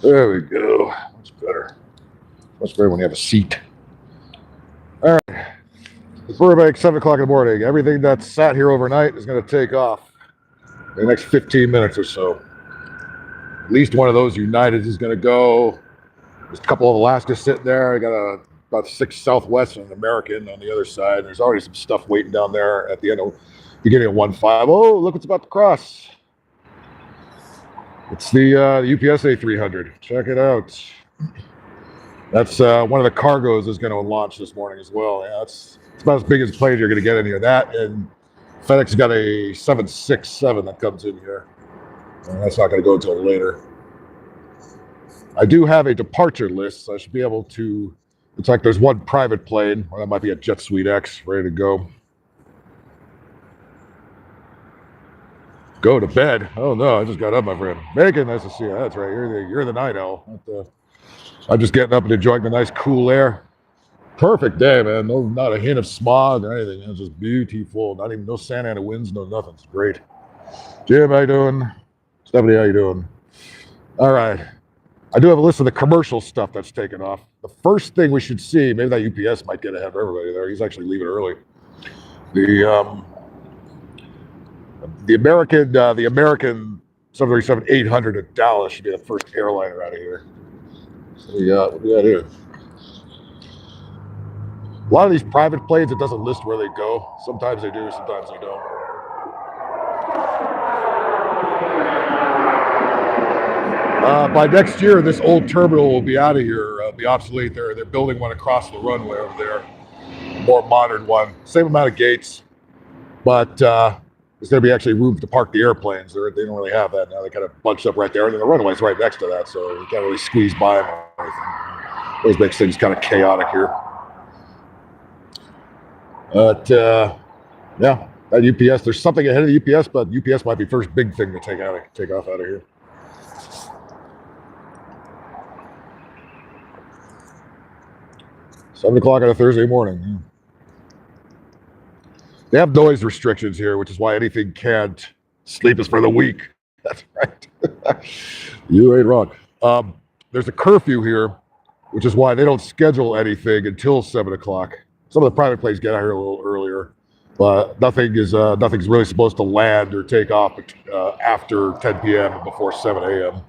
There we go. Much better. Much better when you have a seat. All right. It's Burbank, 7 o'clock in the morning. Everything that's sat here overnight is going to take off in the next 15 minutes or so. At least one of those United is going to go. There's a couple of Alaska sitting there. I got about 6 Southwest and an American on the other side. There's already some stuff waiting down there at the beginning of 150. Oh, look what's about to cross. It's the UPS A300. Check it out. That's one of the cargoes is going to launch this morning as well. Yeah, it's about as big as plane you're going to get in here. That and FedEx got a 767 that comes in here. And that's not going to go until later. I do have a departure list, so I should be able to. Looks like there's one private plane, or that might be a Jet Suite X, ready to go. Go to bed. Oh no, I just got up, my friend. Megan, nice to see you. That's right. You're the night owl. I'm just getting up and enjoying the nice cool air. Perfect day, man. No, not a hint of smog or anything. It's just beautiful. Not even no Santa Ana winds, no nothing. It's great. Jim, how you doing? Stephanie, how you doing? All right. I do have a list of the commercial stuff that's taken off. The first thing we should see, maybe that UPS might get ahead of everybody there. He's actually leaving early. The American 737-800 at Dallas should be the first airliner out of here. So what do we got here? A lot of these private planes, it doesn't list where they go. Sometimes they do, sometimes they don't. By next year, this old terminal will be out of here, be obsolete. They're building one across the runway over there, a more modern one. Same amount of gates, but there's going to be actually room to park the airplanes. They don't really have that now. They kind of bunched up right there, and then the runway's right next to that, so you can't really squeeze by them or anything. Those makes things kind of chaotic here. But yeah, that UPS. There's something ahead of the UPS, but UPS might be first big thing to take off out of here. $7 o'clock on a Thursday morning. They have noise restrictions here, which is why anything can't sleep is for the weak. That's right. You ain't wrong. There's a curfew here, which is why they don't schedule anything until 7 o'clock. Some of the private planes get out here a little earlier, but nothing's really supposed to land or take off after 10 p.m. and before 7 a.m.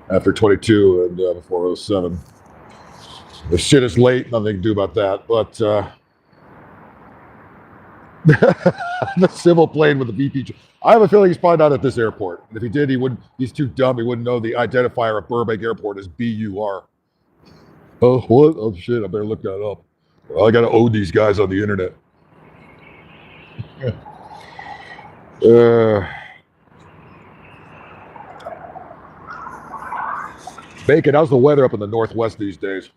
After 22 and before 07. If shit is late, nothing to do about that. But the civil plane with the VP. I have a feeling he's probably not at this airport. And if he did, he's too dumb. He wouldn't know the identifier at Burbank Airport is BUR. Oh, what? Oh, shit. I better look that up. Well, I got to owe these guys on the internet. Bacon, how's the weather up in the Northwest these days?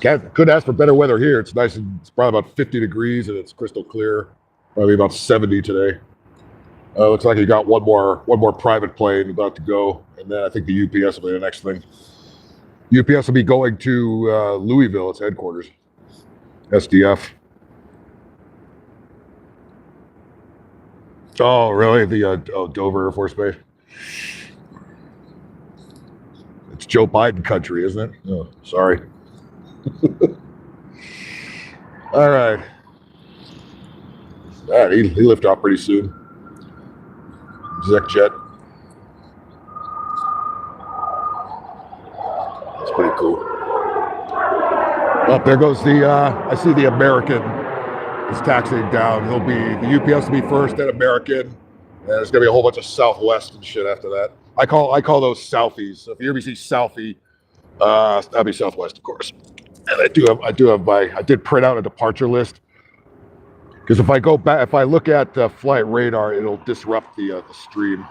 Couldn't ask for better weather here. It's nice and it's probably about 50 degrees and it's crystal clear. Probably about 70 today. Looks like you got one more private plane about to go, and then I think the UPS will be the next thing. UPS will be going to Louisville, its headquarters. SDF. Oh, really? The Dover Air Force Base. It's Joe Biden country, isn't it? Oh, sorry. All right. He lifted off pretty soon. Exec jet. That's pretty cool. Up there goes I see the American is taxiing down. The UPS will be first, then American. And there's gonna be a whole bunch of Southwest and shit after that. I call those Southies. So if you ever see Southie, that'd be Southwest, of course. And I did print out a departure list. Because if I go back, if I look at flight radar, it'll disrupt the stream.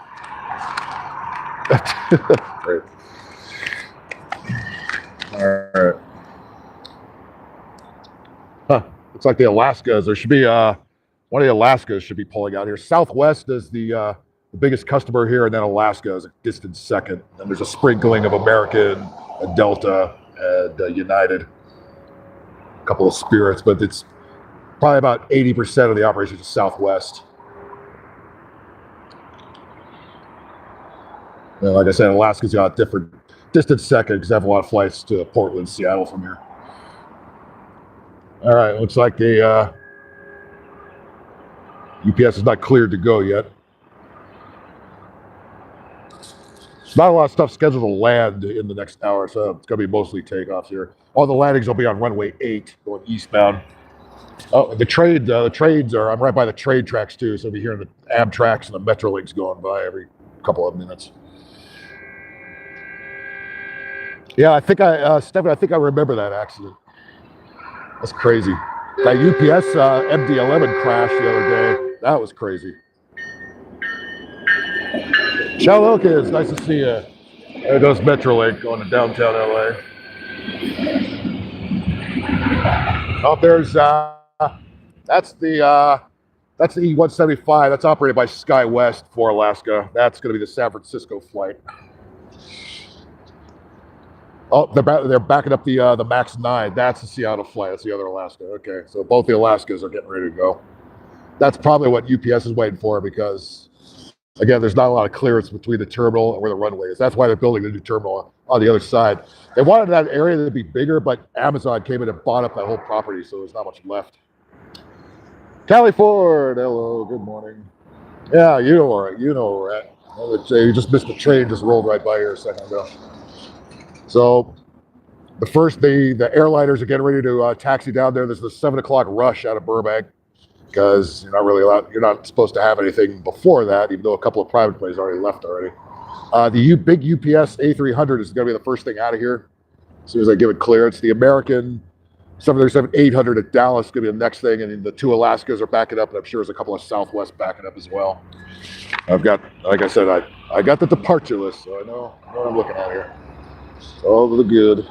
Great. All right. Huh. Looks like the Alaskas. There should be one of the Alaskas should be pulling out here. Southwest is the biggest customer here, and then Alaska is a distant second. And there's a sprinkling of American, and Delta, and United. A couple of Spirits, but it's probably about 80% of the operations is Southwest. And like I said, Alaska's got different distant second because I have a lot of flights to Portland, Seattle from here. All right, looks like the UPS is not cleared to go yet. Not a lot of stuff scheduled to land in the next hour, so it's going to be mostly takeoffs here. All the landings will be on runway 8 going eastbound. Oh, the trades are, I'm right by the trade tracks too, so I'll be hearing the Amtraks and the Metrolinks going by every couple of minutes. Yeah, I think Stephanie, I think I remember that accident. That's crazy. That UPS MD-11 crash the other day, that was crazy. Ciao, kids, nice to see you. There goes Metrolink going to downtown LA. Oh, there's that's the E-175. That's operated by SkyWest for Alaska. That's going to be the San Francisco flight. Oh, they're backing up the Max 9. That's the Seattle flight. That's the other Alaska. Okay, so both the Alaskas are getting ready to go. That's probably what UPS is waiting for because, again, there's not a lot of clearance between the terminal and where the runway is. That's why they're building the new terminal on the other side. They wanted that area to be bigger, but Amazon came in and bought up that whole property, so there's not much left. Callie Ford, hello, good morning. Yeah, you know where we're at. You just missed the train, just rolled right by here a second ago. So the airliners are getting ready to taxi down there. There's the 7 o'clock rush out of Burbank because you're not really allowed. You're not supposed to have anything before that, even though a couple of private planes already left already. The big UPS A300 is going to be the first thing out of here as soon as they give it clearance. The American 737-800 at Dallas is going to be the next thing, and then the two Alaskas are backing up, and I'm sure there's a couple of Southwest backing up as well. I've got, like I said, I got the departure list, so I know what I'm looking at here. All the good.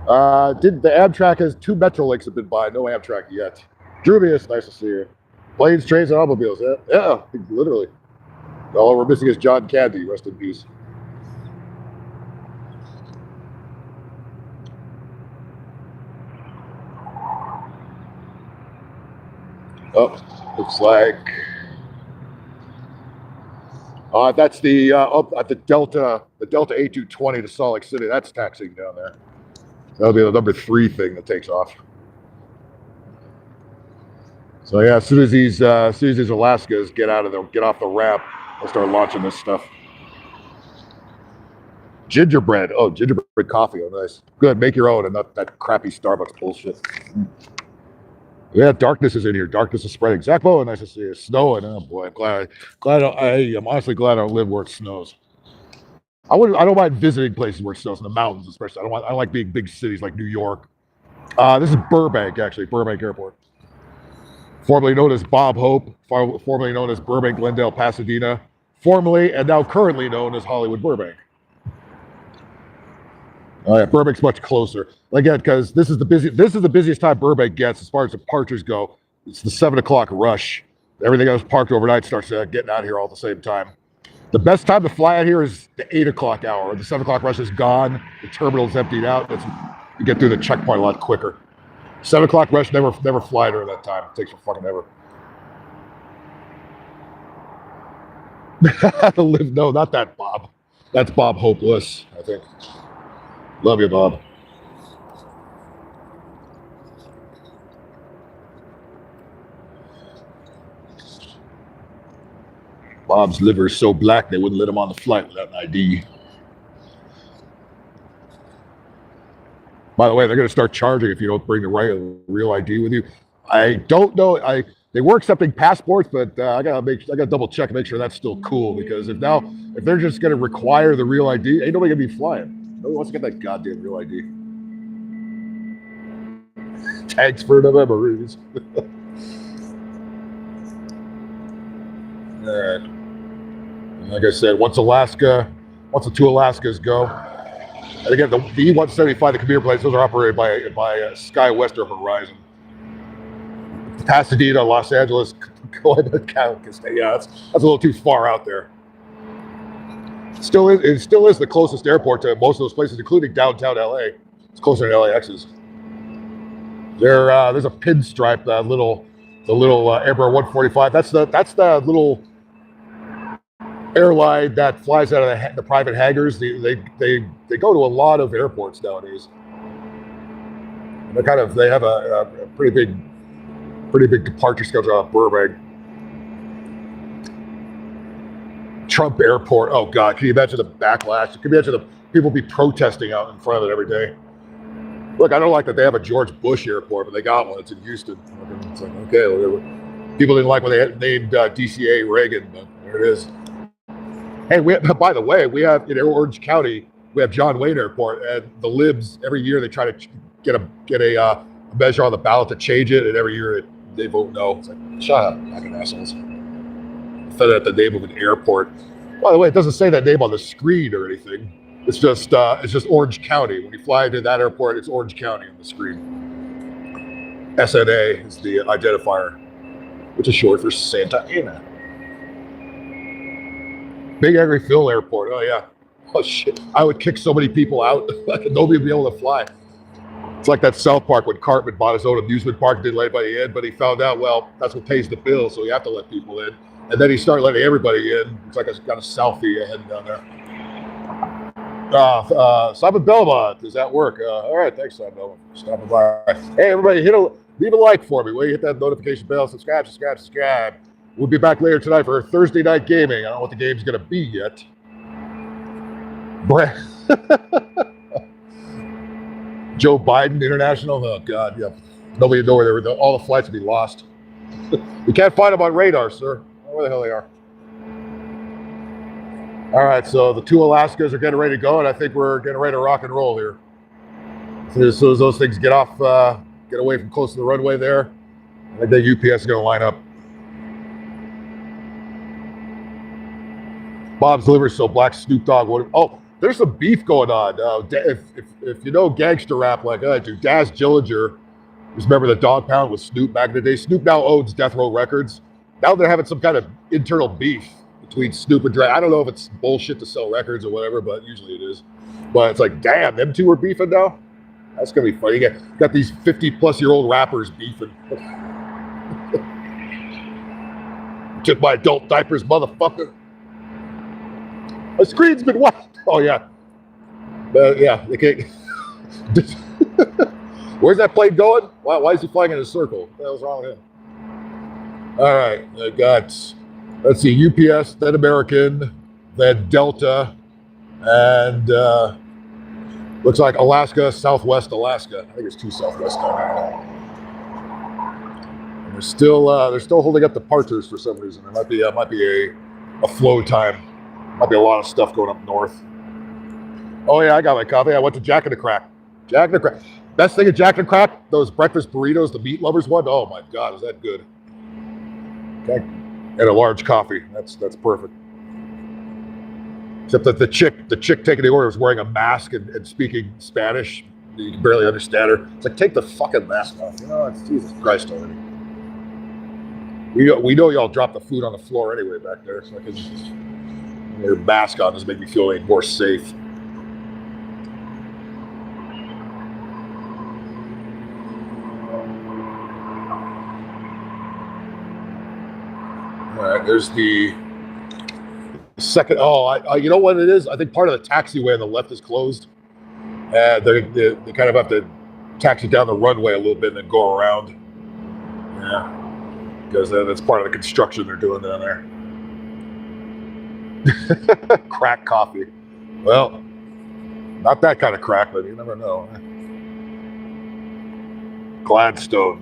The Amtrak has 2 Metrolinks have been by, no Amtrak yet. Drubius, nice to see you. Planes, trains, and automobiles. Yeah, literally. All we're missing is John Candy. Rest in peace. Oh, looks like that's the Delta A220 to Salt Lake City. That's taxiing down there. That'll be the number 3 thing that takes off. So yeah, as soon as these Alaskas get off the ramp, we'll start launching this stuff. Gingerbread. Oh, gingerbread coffee. Oh, nice. Good. Make your own and not that crappy Starbucks bullshit. Yeah, darkness is in here. Darkness is spreading. Zach Bowen, nice to see you. Snowing. Oh boy, I'm honestly glad I don't live where it snows. I don't mind visiting places where it snows, in the mountains especially. I don't like being big cities like New York. This is Burbank, actually, Burbank Airport. Formerly known as Bob Hope, formerly known as Burbank Glendale Pasadena, formerly and now currently known as Hollywood Burbank. Yeah, Burbank's much closer. Again, because this is the busiest time Burbank gets as far as departures go. It's the 7 o'clock rush. Everything else parked overnight starts getting out here all at the same time. The best time to fly out here is the 8 o'clock hour. The 7 o'clock rush is gone. The terminal's emptied out. You get through the checkpoint a lot quicker. 7 o'clock rush, never fly during that time. It takes for fucking ever. No, not that Bob. That's Bob Hopeless, I think. Love you, Bob. Bob's liver is so black they wouldn't let him on the flight without an ID. By the way, they're going to start charging if you don't bring the real ID with you. I don't know. They were accepting passports, but I gotta double check and make sure that's still cool. Because if they're just going to require the real ID, ain't nobody going to be flying. Nobody wants to get that goddamn real ID. Thanks for the memories. All right. Like I said, once the 2 Alaskas go, and again, the E-175, the commuter planes, those are operated by SkyWest or Horizon. Pasadena, Los Angeles, yeah, that's a little too far out there. It still is the closest airport to most of those places, including downtown LA. It's closer than LAX's. There's a pinstripe, the little Embraer 145. That's the little airline that flies out of the private hangars. They go to a lot of airports nowadays. They have a pretty big departure schedule out of Burbank. Trump Airport. Oh God, can you imagine the backlash? Can you imagine the people be protesting out in front of it every day? Look, I don't like that they have a George Bush airport, but they got one. It's in Houston. It's like, okay, whatever. People didn't like when they named DCA Reagan, but there it is. Hey, by the way, we have in Orange County, we have John Wayne Airport, and the libs every year they try to get a measure on the ballot to change it, and every year they vote no. It's like, shut up, fucking assholes. Fed at the name of an airport. By the way, it doesn't say that name on the screen or anything. It's just Orange County. When you fly into that airport, it's Orange County on the screen. SNA is the identifier, which is short for Santa Ana. Big Angry Phil Airport. Oh yeah. Oh shit. I would kick so many people out. Nobody would be able to fly. It's like that South Park when Cartman bought his own amusement park, didn't let anybody in, but he found out, well, that's what pays the bill, so you have to let people in. And then he started letting everybody in. It's like I got a selfie heading down there. Simon Belmont, does that work? All right, thanks, Simon Belmont, for stopping by. Hey, everybody, leave a like for me. Will you hit that notification bell? Subscribe. We'll be back later tonight for Thursday night gaming. I don't know what the game's going to be yet. Joe Biden International. Oh God, yeah. Nobody would know where they were. All the flights would be lost. We can't find them on radar, sir. Where the hell they are? All right, so the two Alaskas are getting ready to go, and I think we're getting ready to rock and roll here. So as soon as those things get away from close to the runway there, I think the UPS is going to line up. Bob's Liver, so Black Snoop Dogg. Oh, there's some beef going on. If you know gangster rap like I do, Daz Dillinger, just remember the Dog Pound with Snoop back in the day. Snoop now owns Death Row Records. Now they're having some kind of internal beef between Snoop and Dre. I don't know if it's bullshit to sell records or whatever, but usually it is. But it's like, damn, them two are beefing now? That's going to be funny. You got these 50-plus-year-old rappers beefing. Took my adult diapers, motherfucker. My screen's been wiped. Oh, yeah. Yeah, they can't. Where's that plane going? Why is he flying in a circle? What the hell's wrong with him? All right, I got, let's see, UPS, then American, then Delta, and looks like Alaska, Southwest Alaska. I think it's two Southwest down there. And they're still holding up departures for some reason. There might be a flow time. Might be a lot of stuff going up north. Oh yeah, I got my coffee. I went to Jack in the Crack. Jack in the Crack. Best thing at Jack in the Crack, those breakfast burritos, the meat lovers one. Oh my God, is that good? Okay. And a large coffee. That's perfect. Except that the chick taking the order was wearing a mask and speaking Spanish. You can barely understand her. It's like, take the fucking mask off. You know, it's Jesus Christ already. We know y'all dropped the food on the floor anyway back there. So I can just your mask on doesn't make me feel any more safe. All right, there's the second. Oh, you know what it is? I think part of the taxiway on the left is closed. They kind of have to taxi down the runway a little bit and then go around. Yeah, because that's part of the construction they're doing down there. Crack coffee. Well, not that kind of crack, but you never know. Gladstone.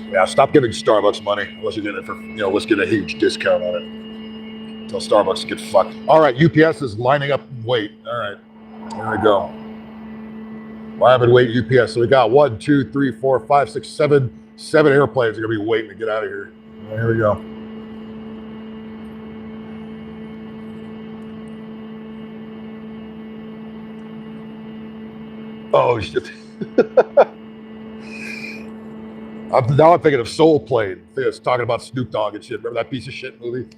Yeah, stop giving Starbucks money unless you're getting it for, let's get a huge discount on it. Tell Starbucks to get fucked. All right, UPS is lining up and wait. All right, here we go. Live and wait UPS. So we got 1, 2, 3, 4, 5, 6, 7 airplanes are gonna be waiting to get out of here. Here we go. Oh shit. Now I'm thinking of Soul Plane. It's talking about Snoop Dogg and shit. Remember that piece of shit movie?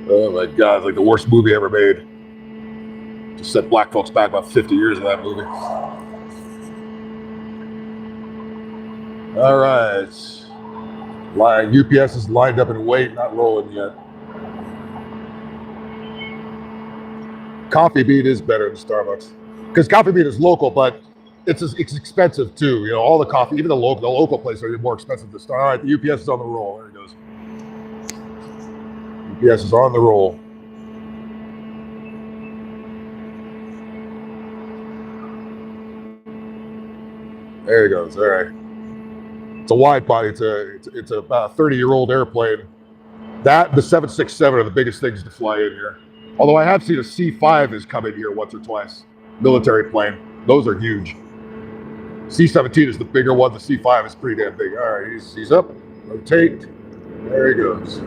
Oh my God, it's like the worst movie ever made. Just set black folks back about 50 years of that movie. All right. UPS is lined up and wait, not rolling yet. Coffee Bean is better than Starbucks because Coffee Bean is local, but it's expensive too. You know, all the coffee, even the local places are more expensive than Starbucks. All right, the UPS is on the roll. There it goes. UPS is on the roll. There he goes. All right. It's a wide body. It's about a 30-year-old airplane. That the 767 are the biggest things to fly in here. Although I have seen a C5 has come in here once or twice. Military plane. Those are huge. C-17 is the bigger one. The C5 is pretty damn big. All right, he's up. Rotate. There he goes.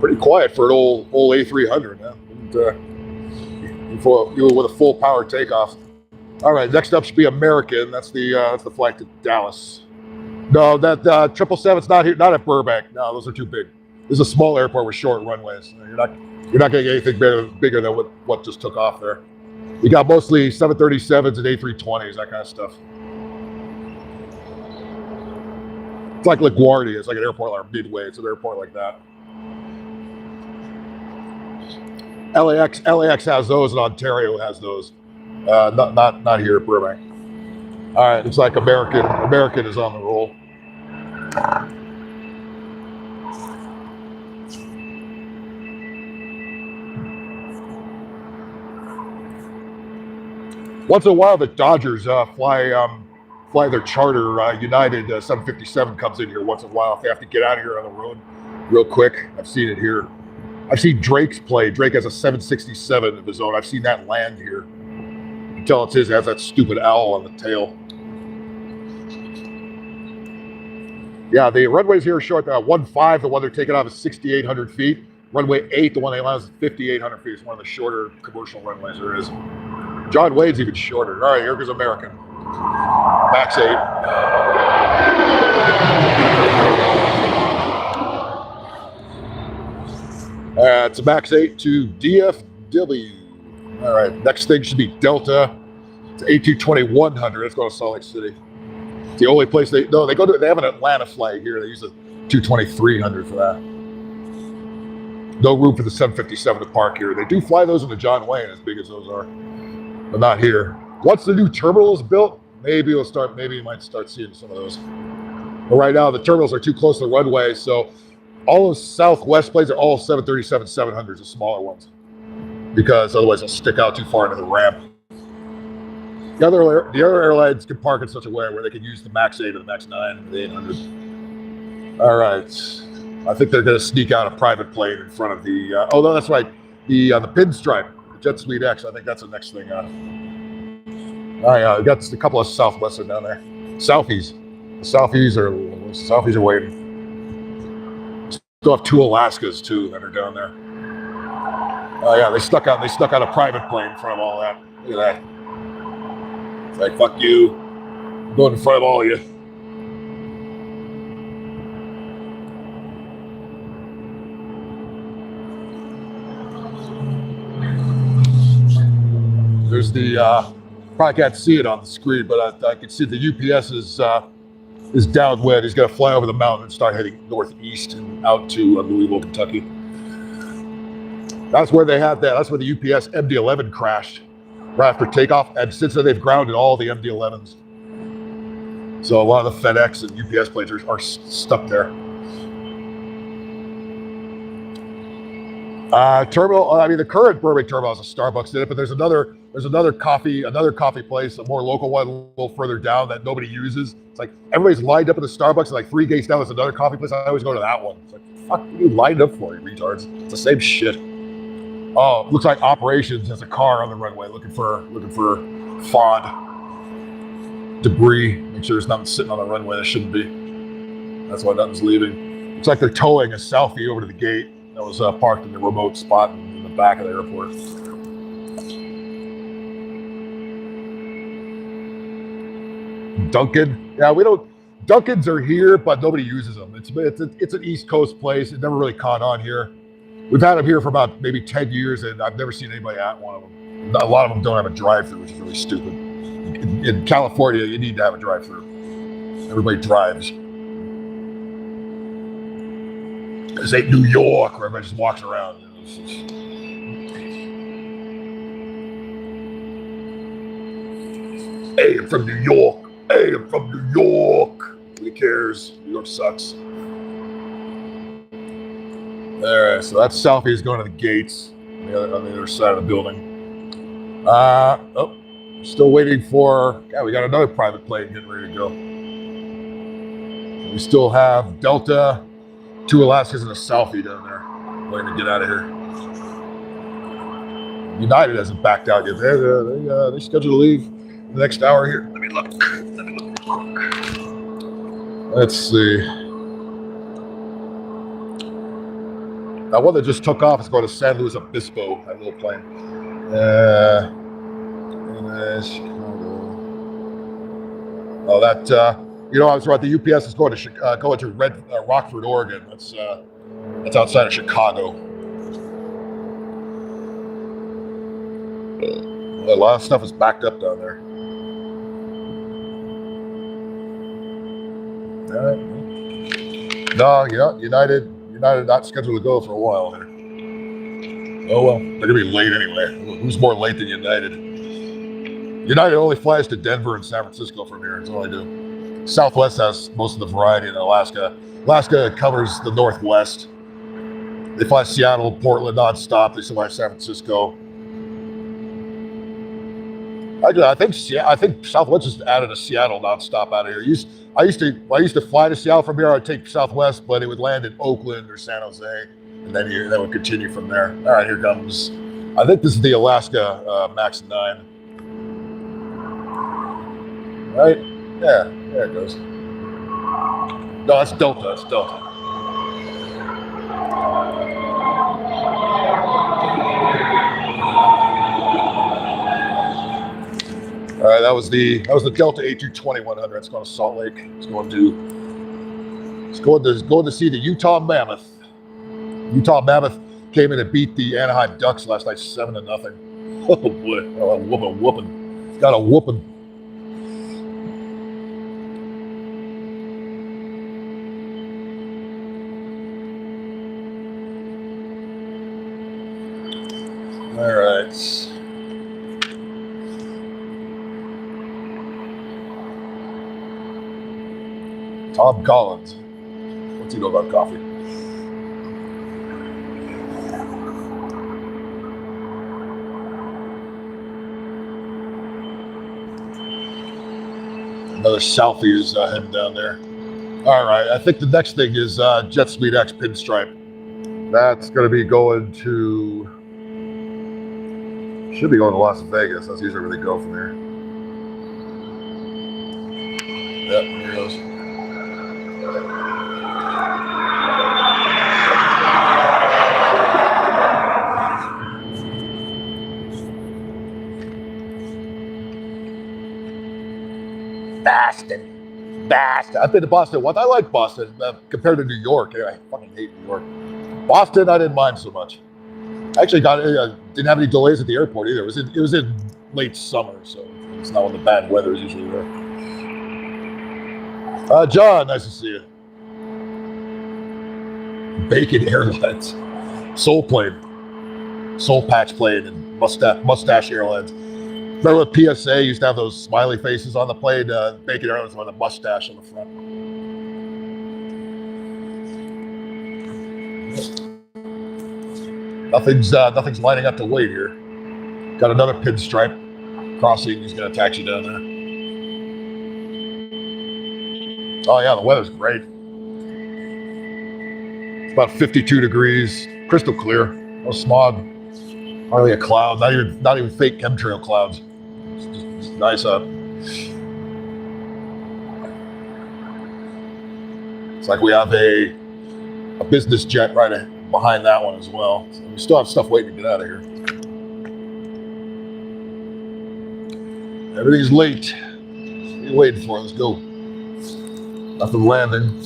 Pretty quiet for an old A300 now. With a full power takeoff. All right, next up should be American. That's the flight to Dallas. No, that 777's not here, not at Burbank. No, those are too big. This is a small airport with short runways. You're not going to get anything bigger than what just took off there. You got mostly 737s and A320s, that kind of stuff. It's like LaGuardia. It's like an airport like Midway. It's an airport like that. LAX has those, and Ontario has those. Not here at Burbank. All right, looks like American is on the roll. Once in a while, the Dodgers fly their charter. United 757 comes in here once in a while if they have to get out of here on the road real quick. I've seen it here. I've seen Drake's play. Drake has a 767 of his own. I've seen that land here. You can tell it's his. It has that stupid owl on the tail. Yeah, the runways here are short. 15, the one they're taking off is 6,800 feet. Runway 8, the one they land is 5,800 feet. It's one of the shorter commercial runways there is. John Wayne's even shorter. All right, here goes American. Max 8. It's a Max 8 to DFW. All right, next thing should be Delta. It's A220-100. Let's go to Salt Lake City. It's the only place they have an Atlanta flight here. They use a 220-300 for that. No room for the 757 to park here. They do fly those into John Wayne, as big as those are, but not here. Once the new terminal is built, maybe you might start seeing some of those. But right now, the terminals are too close to the runway, so all those Southwest planes are all 737-700s, the smaller ones, because otherwise they'll stick out too far into the ramp. The other airlines can park in such a way where they can use the Max 8 or the Max 9, the 800. All right, I think they're going to sneak out a private plane in front of the. Oh no, that's right, the Pinstripe, the Jet Suite X. I think that's the next thing. All right, we got a couple of Southwestern down there. Southees are waiting. Still have two Alaskas too that are down there. Oh yeah, they stuck out a private plane in front of all that. Look at that. It's like, fuck you. I'm going in front of all of you. There's the probably can't see it on the screen, but I can see the UPS is downwind. He's going to fly over the mountain and start heading northeast and out to Louisville, Kentucky. That's where they had that. That's where the UPS MD-11 crashed right after takeoff. And since then, they've grounded all the MD-11s. So a lot of the FedEx and UPS planes are stuck there. Terminal. I mean, the current Burbank terminal has a Starbucks in it, but there's another coffee place, a more local one, a little further down that nobody uses. It's like everybody's lined up at the Starbucks, and like 3 gates down, there's another coffee place. I always go to that one. It's like, fuck, you lined up for, you retards. It's the same shit. Oh, looks like operations has a car on the runway looking for FOD debris. Make sure there's nothing sitting on the runway that shouldn't be. That's why nothing's leaving. Looks like they're towing a Southie over to the gate that was parked in the remote spot in the back of the airport. Dunkin', yeah, we don't. Dunkins are here, but nobody uses them. It's an East Coast place. It never really caught on here. We've had them here for about maybe 10 years, and I've never seen anybody at one of them. A lot of them don't have a drive-through, which is really stupid. In California, you need to have a drive-through. Everybody drives. This ain't New York where everybody just walks around. Hey, I'm from New York. Hey, I'm from New York. Who cares? New York sucks. All right, so that selfie is going to the gates on the other side of the building. Still waiting for. Yeah, we got another private plane getting ready to go. We still have Delta, 2 Alaskas, and a selfie down there, waiting to get out of here. United hasn't backed out yet. They're scheduled to leave in the next hour here. Let me look. Let's see. That one that just took off is going to San Luis Obispo, that little plane. Chicago. Oh, that, I was right. The UPS is going to Rockford, Oregon. That's outside of Chicago. A lot of stuff is backed up down there. All right. No, United not scheduled to go for a while here. Oh well, they're gonna be late anyway. Who's more late than United? United only flies to Denver and San Francisco from here. That's all I do. Southwest has most of the variety in Alaska. Alaska covers the Northwest. They fly Seattle, Portland nonstop. They fly San Francisco. I think Southwest just added a Seattle nonstop out of here. I used to fly to Seattle from here. I'd take Southwest, but it would land in Oakland or San Jose, and then that would continue from there. All right, here comes. I think this is the Alaska Max 9. Right? Yeah, there it goes. No, that's Delta. It's Delta. All right, that was the Delta A220-100. It's going to Salt Lake. It's going to see the Utah Mammoth. Utah Mammoth came in and beat the Anaheim Ducks last night 7-0. Oh boy, whooping. Got a whooping. All right. Tom Collins. What's he know about coffee? Another selfie is heading down there. All right, I think the next thing is Jet Speed X Pinstripe. That's going to be going to. Should be going to Las Vegas. That's usually where they go from here. Yep, here it goes. Boston. I've been to Boston once. I like Boston compared to New York. I fucking hate New York. Boston, I didn't mind so much. I actually didn't have any delays at the airport either. It was in late summer, so it's not when the bad weather is usually there. John, nice to see you. Bacon Airlines, Soul Patch Plane, and Mustache Airlines. Remember when PSA used to have those smiley faces on the plane? Bacon Airlines with a mustache on the front. Nothing's lining up to wait here. Got another pinstripe crossing. He's going to taxi down there. Oh yeah, the weather's great. It's about 52 degrees, crystal clear, no smog, hardly a cloud, not even fake chemtrail clouds. It's just nice up. It's like we have a business jet right behind that one as well. So we still have stuff waiting to get out of here. Everything's late. What are you waiting for? Let's go. Nothing landing.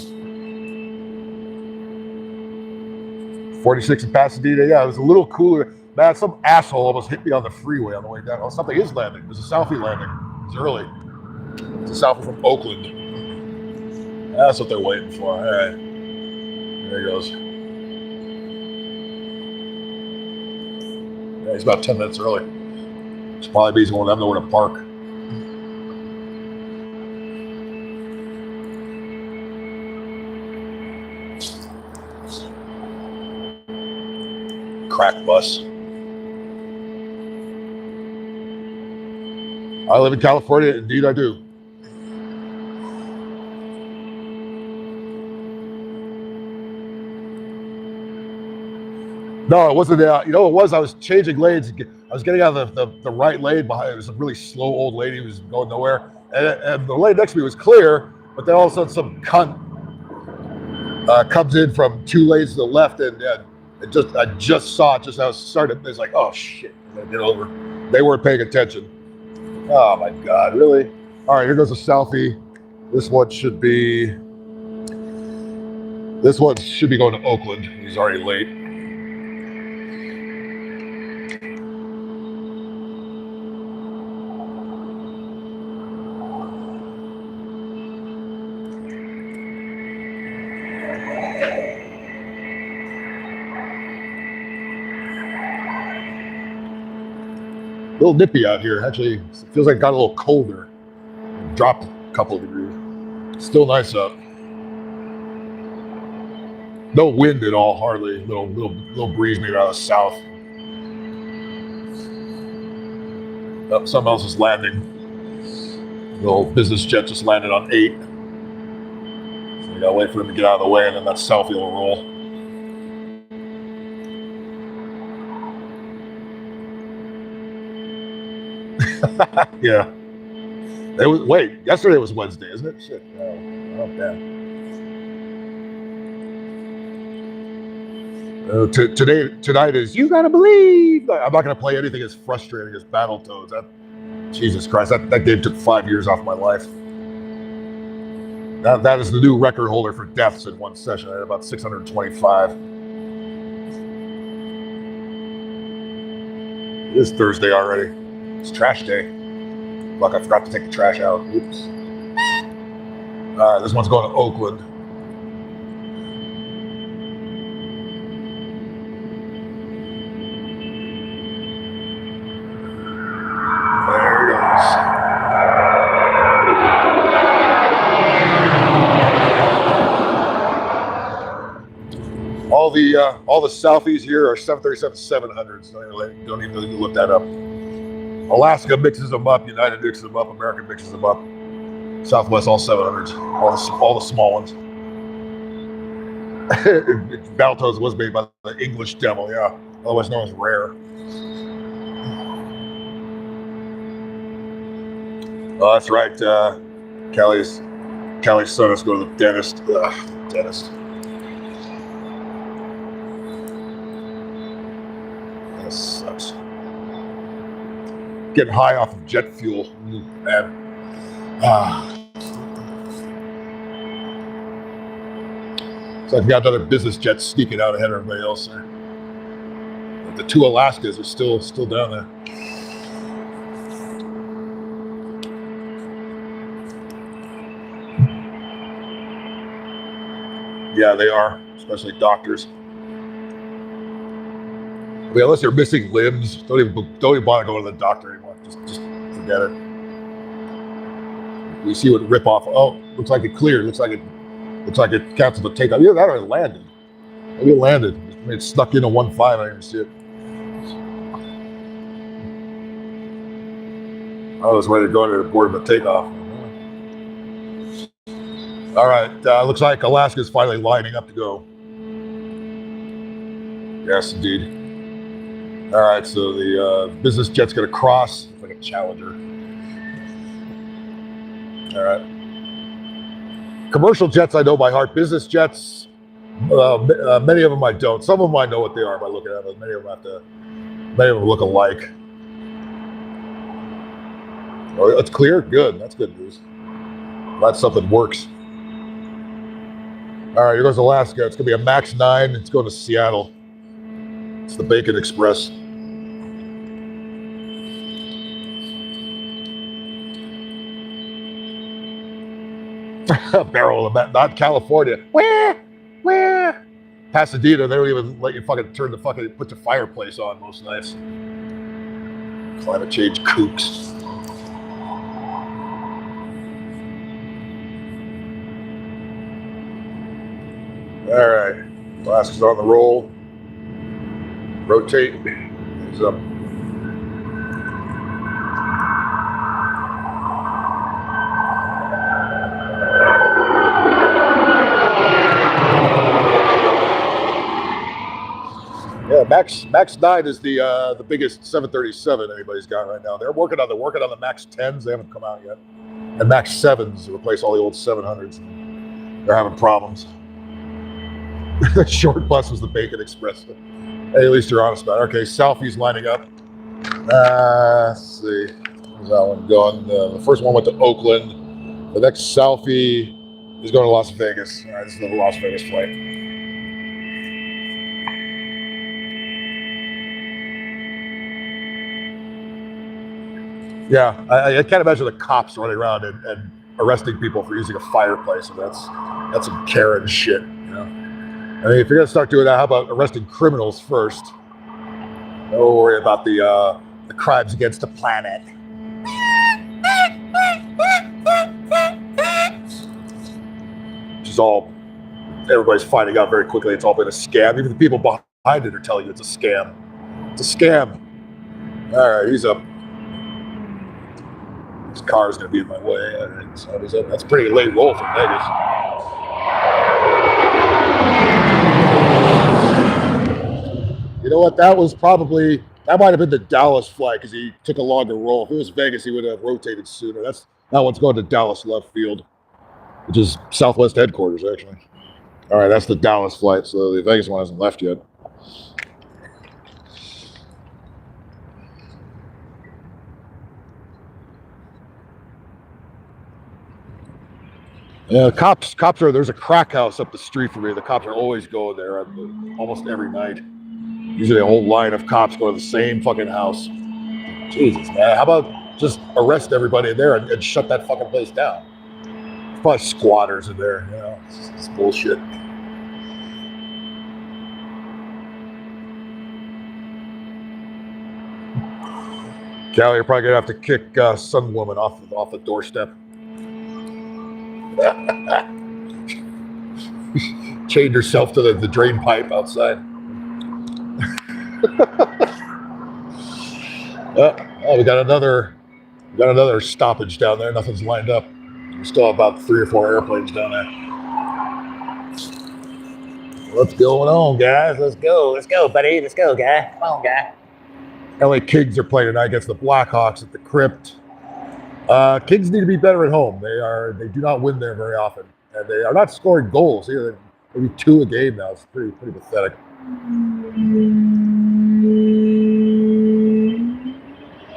46 in Pasadena. Yeah, it was a little cooler. Man, some asshole almost hit me on the freeway on the way down. Oh, something is landing. There's a selfie landing. It's early. It's a selfie from Oakland. That's what they're waiting for. All right. There he goes. Yeah, he's about 10 minutes early. It's probably because one of them nowhere to park. Crack bus. I live in California. Indeed, I do. No, it wasn't. You know, it was. I was changing lanes. I was getting out of the right lane behind. It was a really slow old lady who was going nowhere, and the lane next to me was clear. But then all of a sudden, some cunt comes in from 2 lanes to the left, and I just saw it just as I was starting. It's like, oh shit, I gotta get over. They weren't paying attention. Oh my God, really? All right, here goes a selfie. This one should be going to Oakland. He's already late. A little nippy out here. Actually, it feels like it got a little colder. It dropped a couple of degrees. Still nice out. No wind at all, hardly. Little breeze maybe out of the south. Oh, something else is landing. The old business jet just landed on 8. So we gotta wait for him to get out of the way, and then that selfie will roll. Yeah. Wait, yesterday was Wednesday, isn't it? Shit. Oh damn. Tonight is You Gotta Believe. I'm not gonna play anything as frustrating as Battletoads. Jesus Christ, that game took 5 years off my life. That is the new record holder for deaths in one session. I had about 625. It is Thursday already. It's trash day. Look, I forgot to take the trash out. Oops. All right, this one's going to Oakland. There it goes. All the selfies here are 737-700s. Don't even look that up. Alaska mixes them up, United mixes them up, American mixes them up. Southwest, all 700s, all the small ones. Battletoads was made by the English Devil, yeah, otherwise known as Rare. Oh, that's right. Callie's son has to go to the dentist. Dentist. That sucks. Getting high off of jet fuel, man. So I've got another business jet sneaking out ahead of everybody else there. But the 2 Alaskas are still down there. Yeah, they are, especially doctors. I mean, unless you're missing limbs, don't even bother going to the doctor anymore. Just forget it. We see what rip off. Oh, looks like it cleared. Looks like it canceled the takeoff. Yeah, that or it landed. Maybe it landed. It snuck into 1.5. I didn't even see it. I was ready to go to board the takeoff. All right, looks like Alaska's finally lining up to go. Yes, indeed. All right, so the business jet's going to cross. It's like a Challenger. All right. Commercial jets I know by heart. Business jets, many of them I don't. Some of them I know what they are by looking at them. Many of them look alike. Oh, it's clear? Good. That's good news. Glad something works. All right, here goes Alaska. It's going to be a MAX 9. It's going to Seattle. It's the Bacon Express. Barrel of that, not California. Where? Pasadena, they don't even let you fucking put the fireplace on most nights. Climate change kooks. All right, Flask is on the roll. Rotate. He's up. Yeah, Max 9 is the biggest 737 anybody's got right now. They're working on the Max 10s. They haven't come out yet, and Max 7s to replace all the old 700s. They're having problems. The short bus was the Bacon Express. Hey, at least you're honest about it. Okay, Southie's lining up. Let's see. Where's that one going? The first one went to Oakland. The next Southie is going to Las Vegas. All right, this is the Las Vegas flight. Yeah, I can't imagine the cops running around and arresting people for using a fireplace. And that's some Karen shit, you know. I mean, if you're gonna start doing that, how about arresting criminals first? Don't worry about the crimes against the planet. Which is all everybody's finding out very quickly. It's all been a scam. Even the people behind it are telling you it's a scam. It's a scam. All right, he's up. This car is going to be in my way. So that's a pretty late roll from Vegas. You know what? That might have been the Dallas flight because he took a longer roll. If it was Vegas, he would have rotated sooner. That one's going to Dallas left field, which is Southwest headquarters, actually. All right, that's the Dallas flight. So the Vegas one hasn't left yet. Yeah, cops are, there's a crack house up the street from me. The cops are always going there almost every night. Usually a whole line of cops go to the same fucking house. Jesus, man. How about just arrest everybody in there and shut that fucking place down? There's probably squatters in there, you know. It's bullshit. Callie, you're probably gonna have to kick some woman off the doorstep. Chained herself to the drain pipe outside. We got another stoppage down there. Nothing's lined up. We still have about 3 or 4 airplanes down there. What's going on, guys? Let's go, buddy. Let's go, guy. Come on, guy. LA Kings are playing tonight against the Blackhawks at the Crypt. Kings need to be better at home. They do not win there very often, and they are not scoring goals either. Maybe 2 a game now. It's pretty pathetic.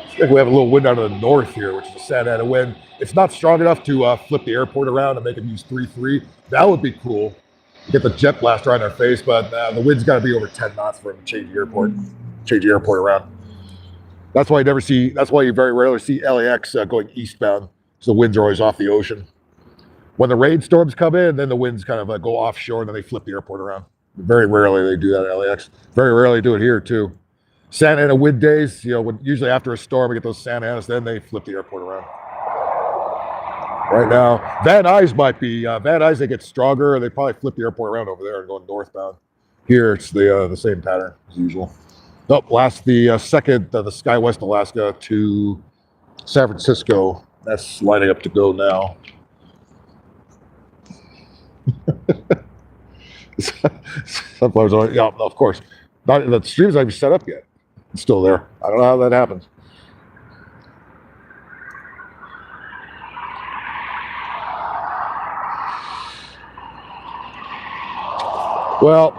I think we have a little wind out of the north here, which is a Santa Ana wind. It's not strong enough to flip the airport around and make them use 3-3. That would be cool. Get the jet blaster on their face, but the wind's got to be over 10 knots for them to change the airport around. That's why you very rarely see LAX going eastbound, because the winds are always off the ocean. When the rainstorms come in, then the winds kind of go offshore, and then they flip the airport around. Very rarely they do that at LAX. Very rarely do it here, too. Santa Ana wind days, usually after a storm, we get those Santa Anas, then they flip the airport around. Right now, Van Nuys they get stronger, and they probably flip the airport around over there and go northbound. Here, it's the same pattern as usual. Nope, the second, the SkyWest Alaska to San Francisco. That's lining up to go now. Sunflowers are, yeah, of course. The stream's not even set up yet. It's still there. I don't know how that happens. Well,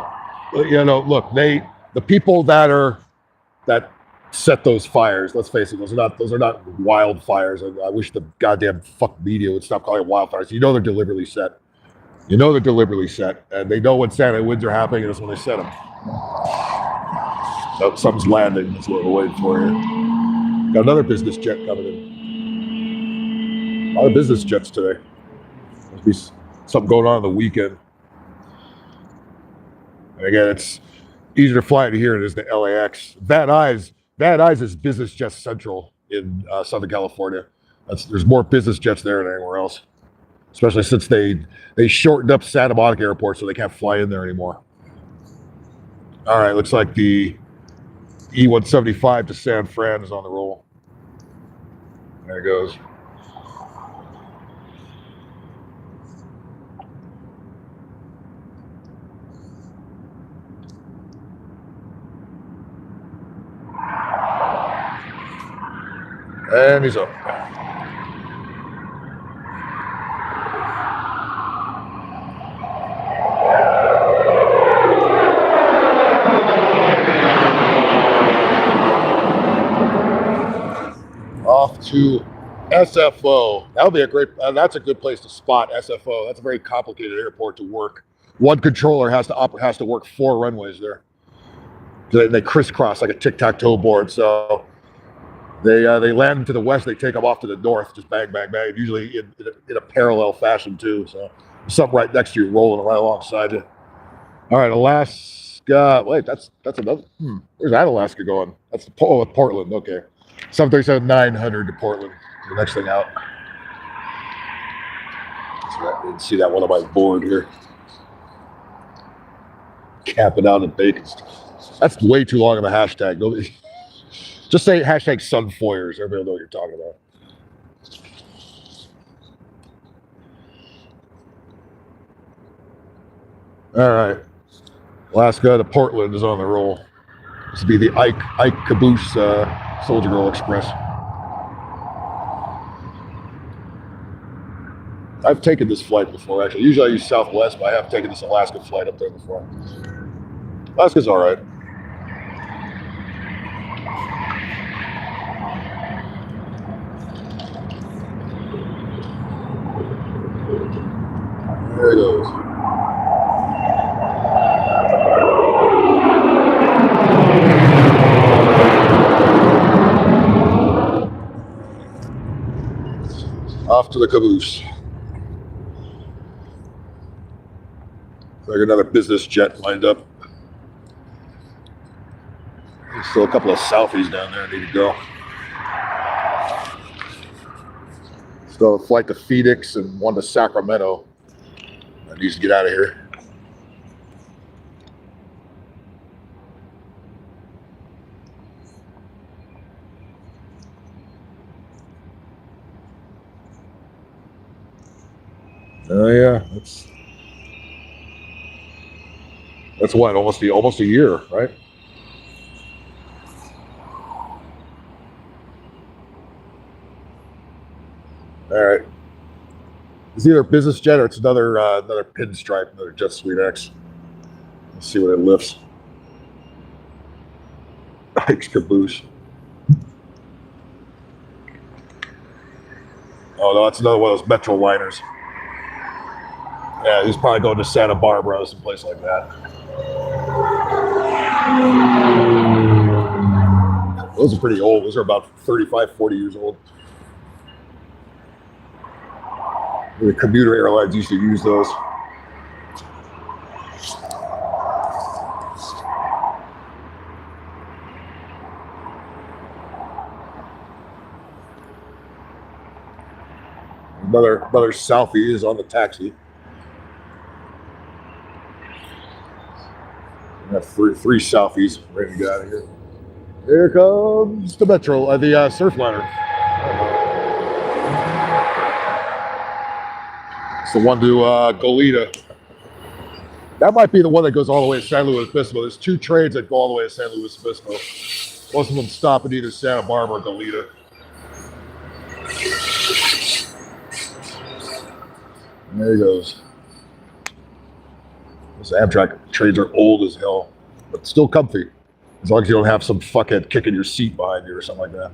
look, the people that set those fires, let's face it, those are not wildfires. I wish the goddamn fuck media would stop calling it wildfires. They're deliberately set. And they know when Santa winds are happening, and that's when they set them. So something's landing. That's what we're waiting for here. Got another business jet coming in. A lot of business jets today. Must be something going on the weekend. And again, it's easier to fly to here than it is to LAX. Van Nuys is business jet central in Southern California. There's more business jets there than anywhere else, especially since they shortened up Santa Monica Airport so they can't fly in there anymore. All right, looks like the E-175 to San Fran is on the roll. There it goes. And he's up. Off to SFO. That would be a great, that's a good place to spot SFO. That's a very complicated airport to work. One controller has to work 4 runways there. They crisscross like a tic-tac-toe board. So they land to the west, they take them off to the north, just bang, bang, bang, usually in a parallel fashion too. So something right next to you, rolling right alongside you. All right, Alaska. Wait, that's another. Where's that Alaska going? That's Portland. Okay, 737-900 to Portland. The next thing out. I didn't see that one on my board here. Camping out in bacon. That's way too long of a hashtag. Nobody. Just say hashtag Sunfoyers. Everybody will know what you're talking about. All right. Alaska to Portland is on the roll. This will be the Ike Caboose Soldier Girl Express. I've taken this flight before, actually. Usually I use Southwest, but I have taken this Alaska flight up there before. Alaska's all right. There it goes. Off to the caboose. Like another business jet lined up. There's still a couple of Southies down there I need to go. Still a flight to Phoenix and one to Sacramento. I need to get out of here. Oh yeah, that's what, almost a year, right? All right. It's either a business jet or it's another pinstripe, another Jet Suite X. Let's see what it lifts. Ike's Caboose. Oh no, it's another one of those Metro liners. Yeah, he's probably going to Santa Barbara or someplace like that. Those are pretty old. Those are about 35, 40 years old. The commuter airlines used to use those. Another Southie is on the taxi. We have three Southies ready to get out of here. Here comes the Metro, the Surfliner. It's the one to Goleta. That might be the one that goes all the way to San Luis Obispo. There's 2 trains that go all the way to San Luis Obispo. Most of them stop at either Santa Barbara or Goleta. There he goes. Those Amtrak trains are old as hell, but still comfy. As long as you don't have some fuckhead kicking your seat behind you or something like that.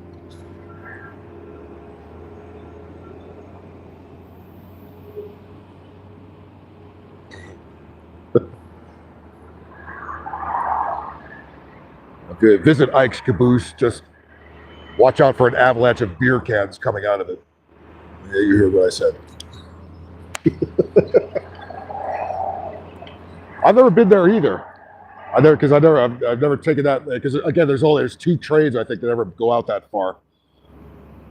Good. Visit Ike's Caboose. Just watch out for an avalanche of beer cans coming out of it. Yeah, you heard what I said. I've never been there either. I've never taken that, because again, there's 2 trains I think that ever go out that far,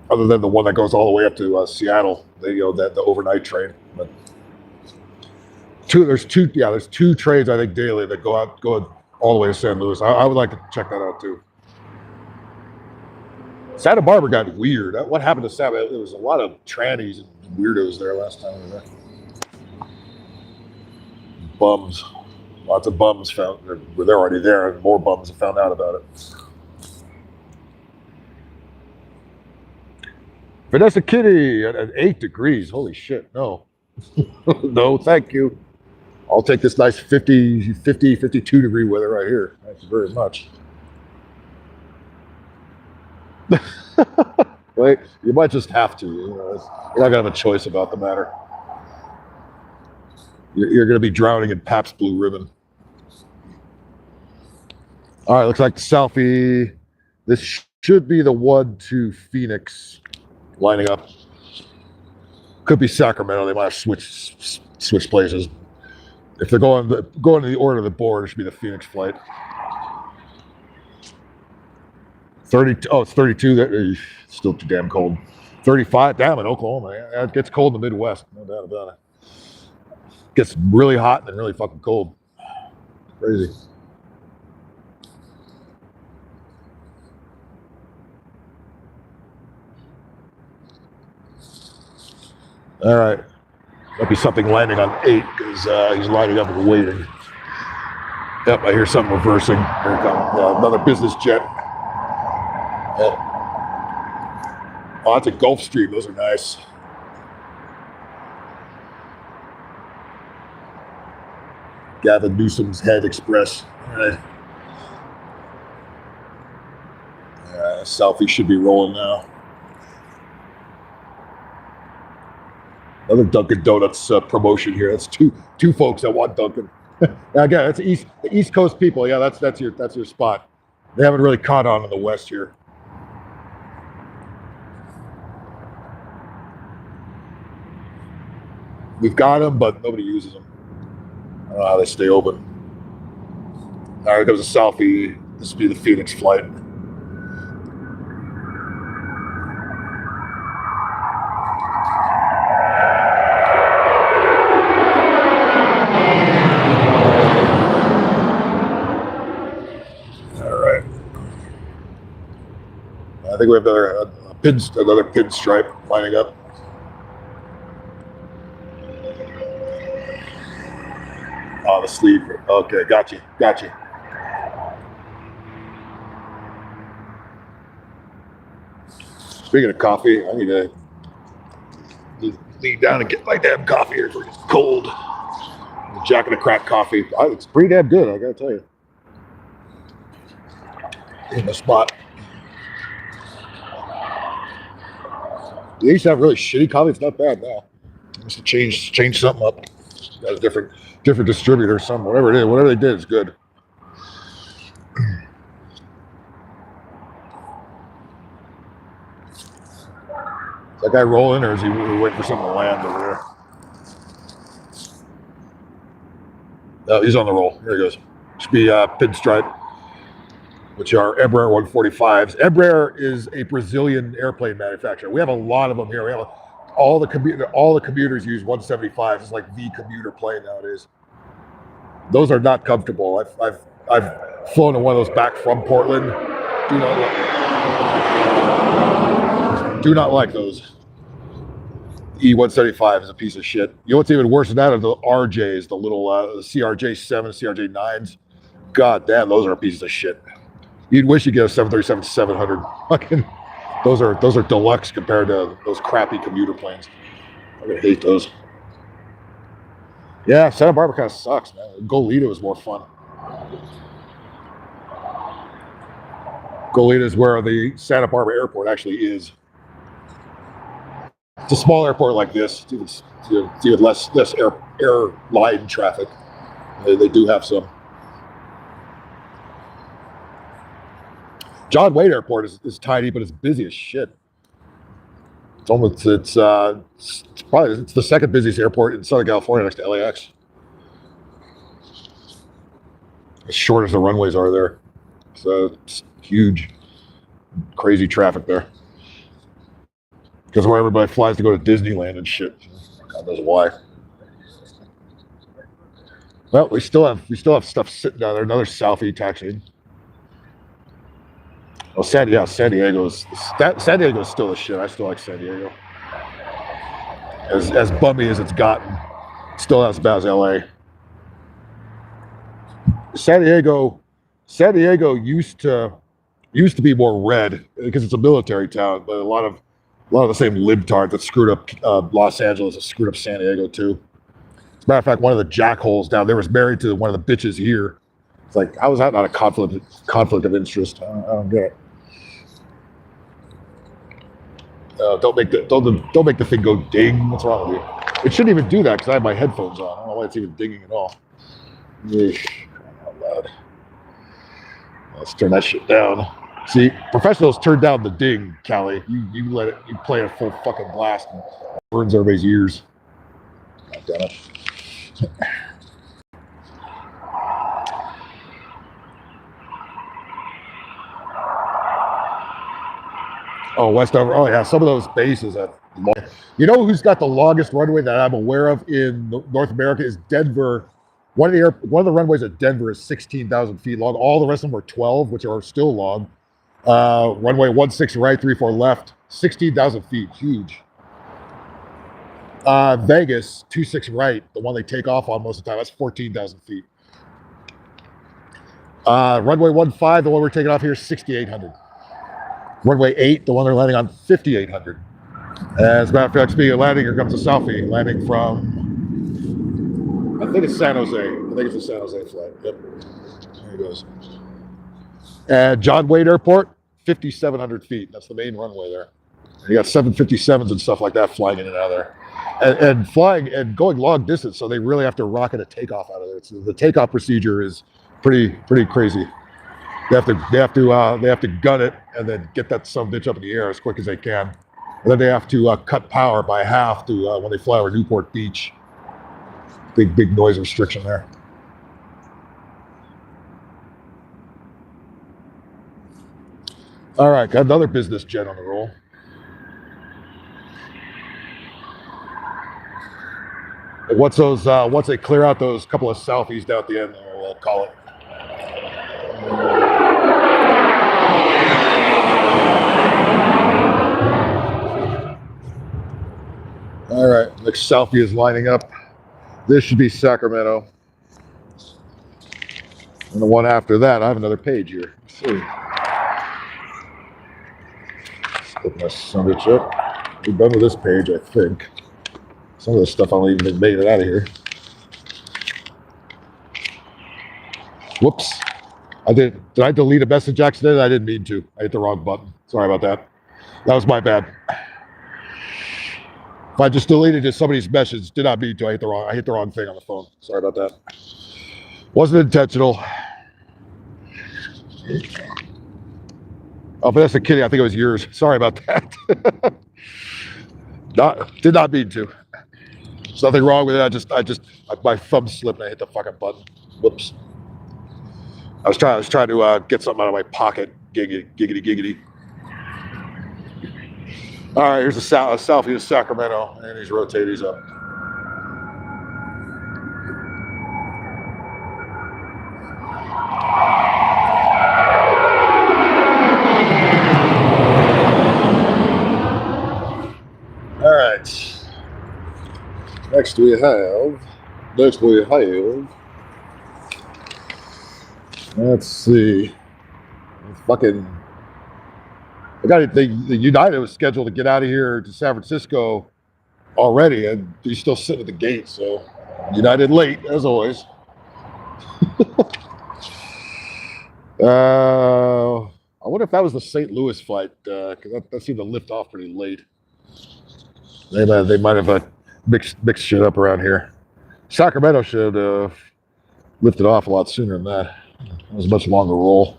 other than the one that goes all the way up to Seattle. The overnight train. But there's two trains I think daily that go all the way to San Luis. I would like to check that out too. Santa Barbara got weird. What happened to Santa? There was a lot of trannies and weirdos there last time we were there. Bums. Lots of bums they're already there, and more bums have found out about it. Vanessa Kitty at 8 degrees. Holy shit, no. No, thank you. I'll take this nice 52 degree weather right here. Thank you very much. Wait, you might just have to. You're not going to have a choice about the matter. You're going to be drowning in Pabst Blue Ribbon. All right, looks like the selfie. This should be the one to Phoenix lining up. Could be Sacramento. They might have switched places. If they're going to the order of the board, it should be the Phoenix flight. 32. Oh, it's 32. It's still too damn cold. 35. Damn, in Oklahoma. Yeah, it gets cold in the Midwest. No doubt about it. It gets really hot and then really fucking cold. Crazy. All right. Might be something landing on 8 because he's lining up and waiting. Yep, I hear something reversing. Here it comes. Another business jet. Yep. Oh, that's a Gulfstream. Those are nice. Gavin Newsom's Head Express. All right. Selfie should be rolling now. Another Dunkin' Donuts promotion here. That's two folks that want Dunkin'. Again, that's the East Coast people. Yeah, that's your spot. They haven't really caught on in the West here. We've got them, but nobody uses them. I don't know how they stay open. All right, here comes a selfie. This will be the Phoenix flight. I think we have another pinstripe lining up. Oh, the sleeve. Okay, got you. Speaking of coffee, I need to lean down and get my damn coffee here before it gets cold. The Jack and the Crack coffee. It's pretty damn good, I gotta tell you. In the spot. They used to have really shitty coffee. It's not bad now. They must have changed something up. Got a different distributor or something. Whatever it is, whatever they did is good. Is that guy rolling, or is he waiting for something to land over there? No, he's on the roll. Here he goes. Should be pinstripe, which are Embraer 145s. Embraer is a Brazilian airplane manufacturer. We have a lot of them here. We have all the commuters use 175s. It's like the commuter plane nowadays. Those are not comfortable. I've flown in one of those back from Portland. Do not like those. E175 is a piece of shit. You know what's even worse than that are the RJs, the little CRJ7, CRJ9s. God damn, those are a piece of shit. You'd wish you get a 737-700. Fucking, those are deluxe compared to those crappy commuter planes. I really hate those. Yeah, Santa Barbara kind of sucks, man. Goleta is more fun. Goleta is where the Santa Barbara airport actually is. It's a small airport like this. It's even less airline traffic. They do have some. John Wayne Airport is tiny, but it's busy as shit. It's the second busiest airport in Southern California next to LAX. As short as the runways are there. So it's huge, crazy traffic there. Because where everybody flies to go to Disneyland and shit. God knows why. Well, we still have stuff sitting down there. Another Southie taxiing. Oh, San Diego is still a shit. I still like San Diego. As bummy as it's gotten, still not as bad as LA. San Diego used to be more red because it's a military town, but a lot of the same libtards that screwed up Los Angeles have screwed up San Diego too. As a matter of fact, one of the jackholes down there was married to one of the bitches here. It's like, how is that not a conflict of interest? I don't get it. Don't make the thing go ding. What's wrong with you? It shouldn't even do that because I have my headphones on. I don't know why it's even dinging at all. Yeesh, out loud. Let's turn that shit down. See, professionals turn down the ding, Callie. You let it. You play a full fucking blast and it burns everybody's ears. God damn it. Oh, Westover. Oh, yeah. Some of those bases have long. You know who's got the longest runway that I'm aware of in North America is Denver. One of the runways at Denver is 16,000 feet long. All the rest of them are 12, which are still long. Runway 16 right, 34 left, 16,000 feet. Huge. Vegas 26 right, the one they take off on most of the time. That's 14,000 feet. Runway 15, the one we're taking off here, is 6,800. Runway 8, the one they're landing on, 5,800. As a matter of fact, speaking of landing, here comes a Southie landing from, I think it's San Jose. I think it's a San Jose flight. Yep. There he goes. And John Wayne Airport, 5,700 feet. That's the main runway there. And you got 757s and stuff like that flying in and out of there. And flying and going long distance, so they really have to rocket a takeoff out of there. So the takeoff procedure is pretty crazy. They have to gun it and then get that son of a bitch up in the air as quick as they can. And then they have to cut power by half to when they fly over Newport Beach. Big noise restriction there. All right, got another business jet on the roll. Once they clear out those couple of Southies down at the end, we'll call it. All right, next Southie is lining up. This should be Sacramento. And the one after that, I have another page here. Let's see. Split my son of a chip. We're done with this page, I think. Some of this stuff I don't even made it out of here. Whoops. Did I delete a message accident? I didn't mean to. I hit the wrong button. Sorry about that. That was my bad. If I just deleted somebody's message, did not mean to. I hit the wrong thing on the phone. Sorry about that. Wasn't intentional. Oh, Vanessa Kitty, I think it was yours. Sorry about that. Did not mean to. There's nothing wrong with it. My thumb slipped and I hit the fucking button. Whoops. I was trying to get something out of my pocket. Giggity. All right, here's a Southie of Sacramento, and he's rotating up. All right. Next we have. Let's see. The United was scheduled to get out of here to San Francisco already, and he's still sitting at the gate. So United late as always. I wonder if that was the St. Louis flight because that seemed to lift off pretty late. They might have mixed shit up around here. Sacramento should have lifted off a lot sooner than that. It was a much longer roll.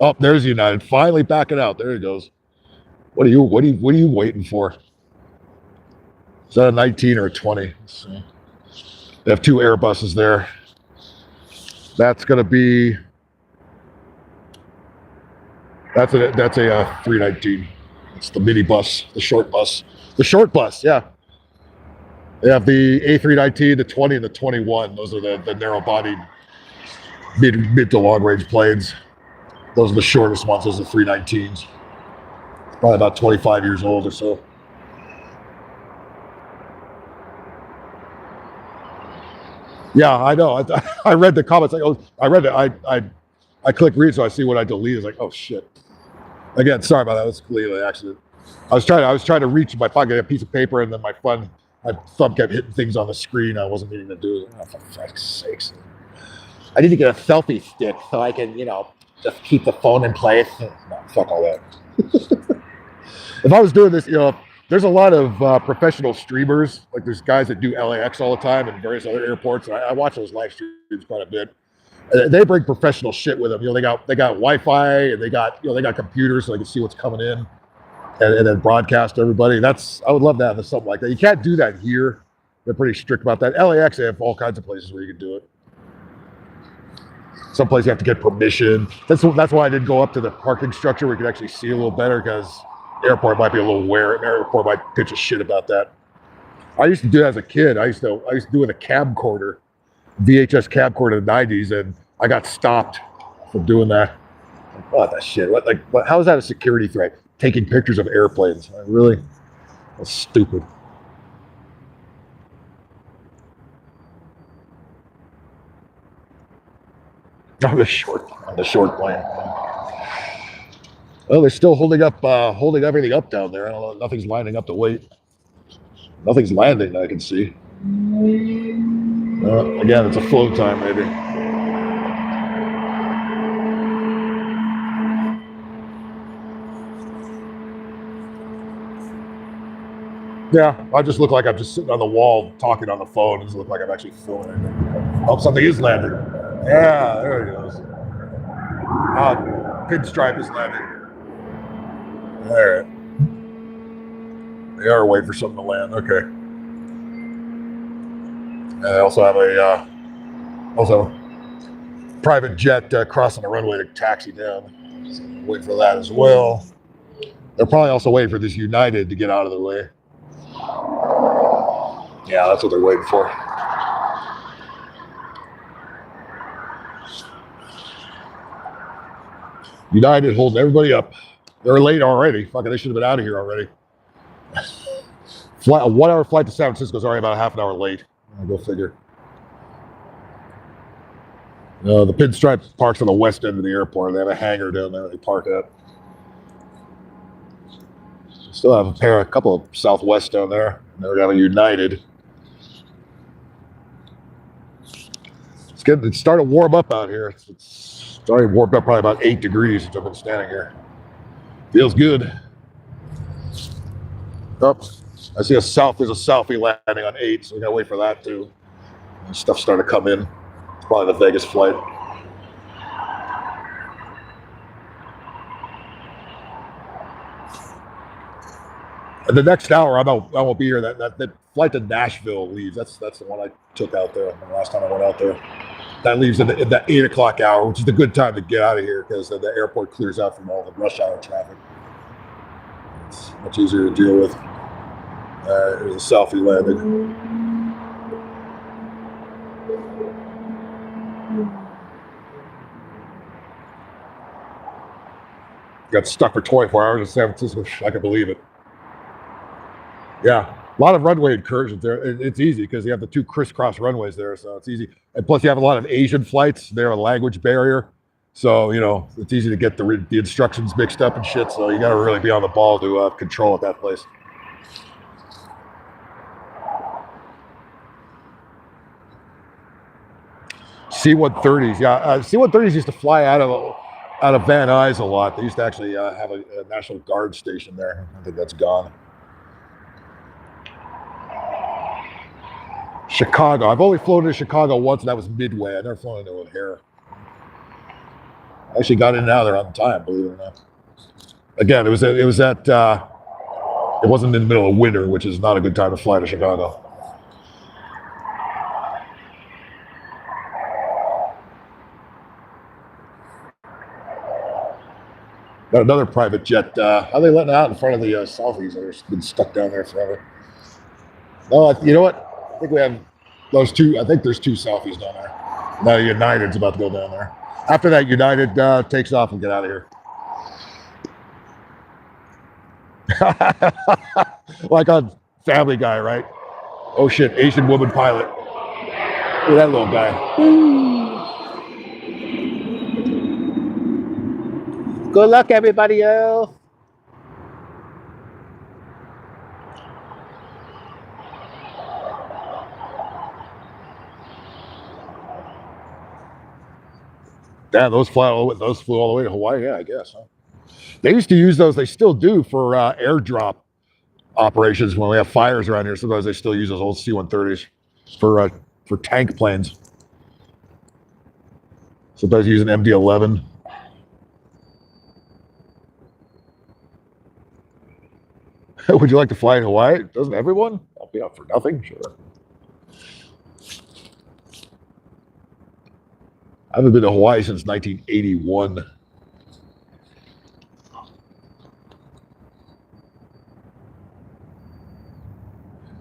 Oh, there's United finally backing out. There he goes. What are you waiting for? Is that a 19 or a 20? Let's see. They have two Airbuses there. That's going to be. That's a 319. It's the mini bus, the short bus. The short bus, yeah. They have the A319, the 20, and the 21. Those are the narrow-bodied mid to long-range planes. Those are the shortest ones. Those are the 319s. Probably about 25 years old or so. Yeah, I know. I read the comments. I read it. I clicked read, so I see what I deleted. It's like, oh shit. Again, sorry about that. It was completely an accident. I was trying to reach in my pocket, a piece of paper, and then my thumb kept hitting things on the screen. I wasn't meaning to do it. Oh, for fuck's sakes! I need to get a selfie stick so I can, just keep the phone in place. No, fuck all that. If I was doing this, there's a lot of professional streamers. Like there's guys that do LAX all the time and various other airports. And I watch those live streams quite a bit. They bring professional shit with them. They got Wi-Fi and they got computers so they can see what's coming in and then broadcast to everybody. I would love to have something like that. You can't do that here. They're pretty strict about that. LAX, they have all kinds of places where you can do it. Some places you have to get permission. That's why I didn't go up to the parking structure where you could actually see a little better, because airport might be a little wary. Airport might pitch a shit about that. I used to do that as a kid. I used to do it a camcorder, VHS camcorder in the 90s, and I got stopped for doing that. What the shit? How is that a security threat? Taking pictures of airplanes? Really? That's stupid. On the short plane. Well, they're still holding everything up down there. I don't know. Nothing's lining up to wait. Nothing's landing that I can see. Again, it's a flow time, maybe. Yeah, I just look like I'm just sitting on the wall talking on the phone. It doesn't look like I'm actually filming anything. Oh, something is landing. Yeah, there it goes. Pinstripe is landing. All right. They are waiting for something to land. Okay. And I also have a private jet crossing the runway to taxi down. So wait for that as well. They're probably also waiting for this United to get out of the way. Yeah, that's what they're waiting for. United holding everybody up. They're late already. Fucking, they should have been out of here already. A 1-hour flight to San Francisco is already about a half an hour late. Go figure. The Pinstripe parks on the west end of the airport. They have a hangar down there they park at. Still have a couple of Southwest down there. And they're got a United. It's starting to warm up out here. It's already warmed up probably about 8 degrees since I've been standing here. Feels good. Oh, I see there's a selfie landing on 8, so we gotta wait for that too. And stuff's starting to come in. It's probably the Vegas flight. And the next hour, I won't be here. That flight to Nashville leaves. That's the one I took out there the last time I went out there. That leaves in the 8 o'clock hour, which is a good time to get out of here because the airport clears out from all the rush hour traffic. It's much easier to deal with. There's a selfie landing. Got stuck for 24 hours in San Francisco. I can believe it. Yeah, a lot of runway incursions there. It's easy because you have the 2 crisscross runways there, so it's easy. And plus, you have a lot of Asian flights. They're a language barrier, so it's easy to get the instructions mixed up and shit. So you got to really be on the ball to control at that place. C-130s, yeah. C-130s used to fly out of Van Nuys a lot. They used to actually have a National Guard station there. I think that's gone. Chicago. I've only flown to Chicago once, and that was Midway. I never flown into O'Hare. I actually got in and out of there on time, believe it or not. Again, it wasn't in the middle of winter, which is not a good time to fly to Chicago. Got another private jet. How are they letting out in front of the Southeast? They've been stuck down there forever. No, you know what? I think we have those two. I think there's two Southeast down there. Now United's about to go down there. After that, United takes off and get out of here. Like on Family Guy, right? Oh shit, Asian woman pilot. Look at that little guy. Good luck, everybody else. Damn, those flew all the way to Hawaii. Yeah, I guess. Huh? They used to use those. They still do for airdrop operations when we have fires around here. Sometimes they still use those old C-130s for tank planes. Sometimes use an MD-11. Would you like to fly in Hawaii? Doesn't everyone? I'll be out for nothing, sure. I haven't been to Hawaii since 1981.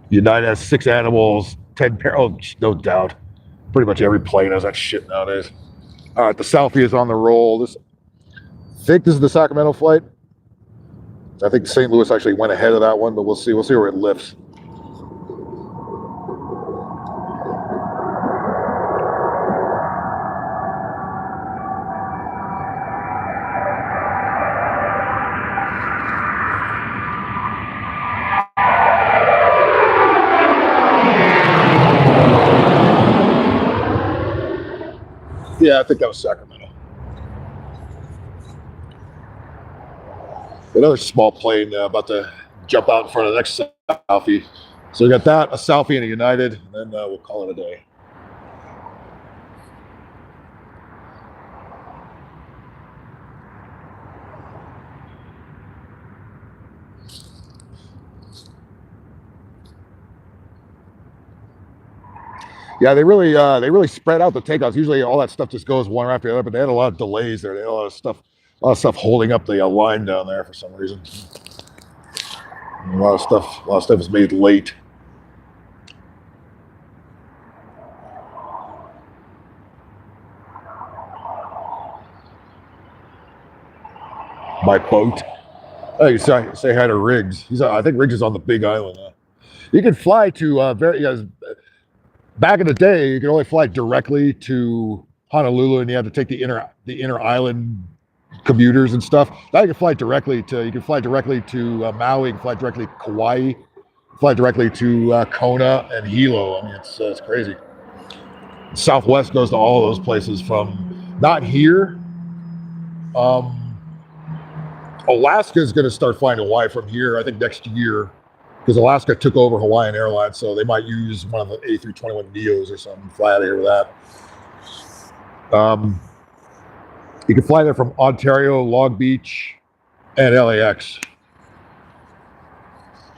United has 6 animals, 10 pair. Oh, no doubt. Pretty much every plane has that shit nowadays. All right, the Southie is on the roll. I think this is the Sacramento flight. I think St. Louis actually went ahead of that one, but we'll see. We'll see where it lifts. Yeah, I think that was Sacramento. Another small plane about to jump out in front of the next Southie. So we got that, a Southie and a United, and then we'll call it a day. Yeah, they really spread out the takeoffs. Usually, all that stuff just goes one after the other, but they had a lot of delays there. They had a lot of stuff holding up the line down there for some reason. A lot of stuff was made late. My boat. Oh, you say hi to Riggs. I think Riggs is on the Big Island. You can fly to back in the day, you could only fly directly to Honolulu, and you had to take the inner island commuters and stuff. Now you can fly directly to Maui, you can fly directly to Kauai, fly directly to Kona and Hilo. I mean, it's crazy. Southwest goes to all those places from not here. Alaska is going to start flying to Hawaii from here, I think next year, because Alaska took over Hawaiian Airlines, so they might use one of the A321 Neos or something, fly out of here with that. You can fly there from Ontario, Long Beach, and LAX,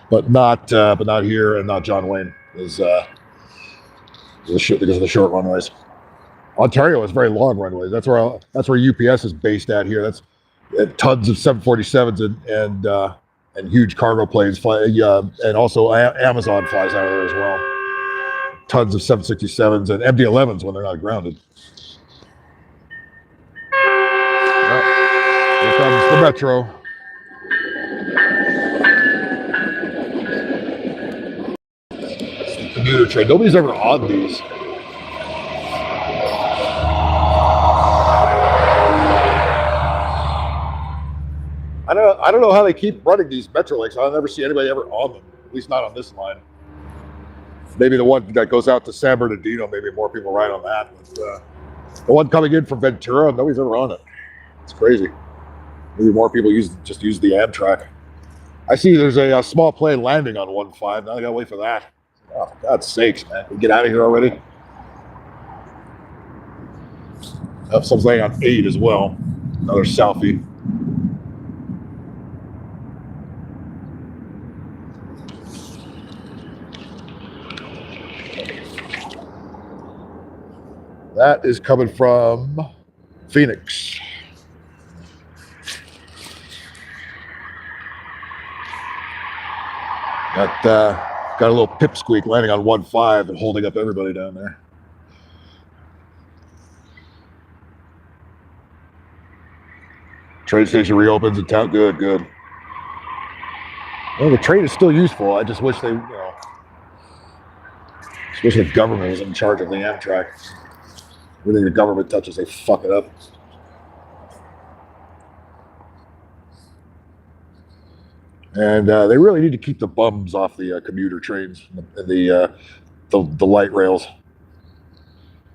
but not here, and not John Wayne, because of the short runways. Ontario has very long runways. That's where UPS is based at here. That's tons of 747s and huge cargo planes fly, and also Amazon flies out of there as well. Tons of 767s and MD-11s when they're not grounded. Here comes the Metro. It's the commuter train. Nobody's ever on these. I don't know how they keep running these Metro links. I'll never see anybody ever on them, at least not on this line. Maybe the one that goes out to San Bernardino, maybe more people ride on that. But the one coming in from Ventura, nobody's ever on it. It's crazy. Maybe more people just use the Amtrak. I see there's a small plane landing on 1-5. Now I gotta wait for that. Oh, for God's sakes, man. Can we get out of here already? Someone's laying on 8 as well. Another selfie. That is coming from Phoenix. Got a little pipsqueak landing on 1.5 and holding up everybody down there. Train station reopens in town. Good, good. Well, the train is still useful. I just wish they, just wish the government was in charge of the Amtrak. Everything the government touches, they fuck it up. And they really need to keep the bums off the commuter trains and the light rails.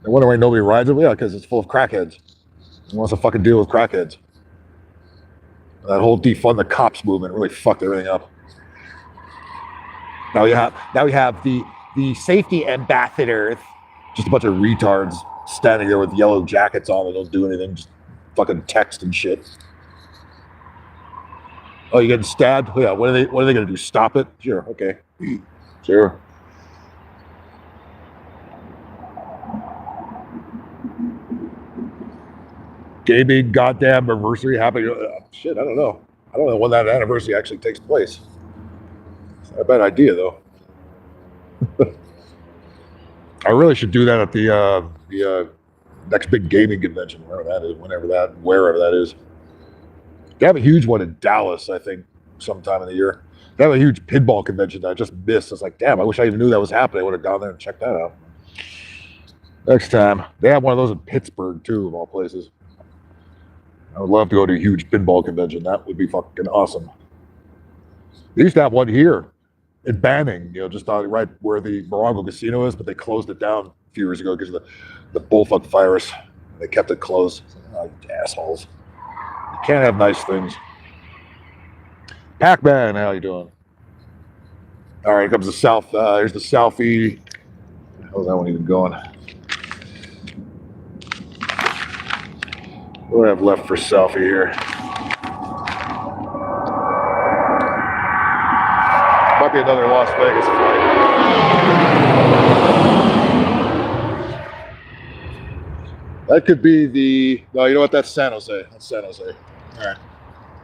I wonder why nobody rides it. Yeah, because it's full of crackheads. Who wants to fucking deal with crackheads? That whole defund the cops movement really fucked everything up. Now we have the safety ambassadors, just a bunch of retards standing there with yellow jackets on that don't do anything, just fucking text and shit. Oh, you getting stabbed? Yeah. What are they gonna do? Stop it? Sure. Okay. Sure. Gaming goddamn anniversary happening. Shit, I don't know. I don't know when that anniversary actually takes place. It's not a bad idea though. I really should do that at the next big gaming convention, wherever that is. They have a huge one in Dallas, I think, sometime in the year. They have a huge pinball convention that I just missed. I was like, damn, I wish I even knew that was happening. I would have gone there and checked that out. Next time. They have one of those in Pittsburgh, too, of all places. I would love to go to a huge pinball convention. That would be fucking awesome. They used to have one here in Banning, just right where the Morongo Casino is, but they closed it down a few years ago because of the bullfuck virus. They kept it closed. Oh, assholes. You can't have nice things. Pac-Man, how you doing? All right, here comes the south. Here's the selfie. How's that one even going? What do I have left for selfie here? Might be another Las Vegas flight. That could be the. No, you know what? That's San Jose. That's San Jose. All right. I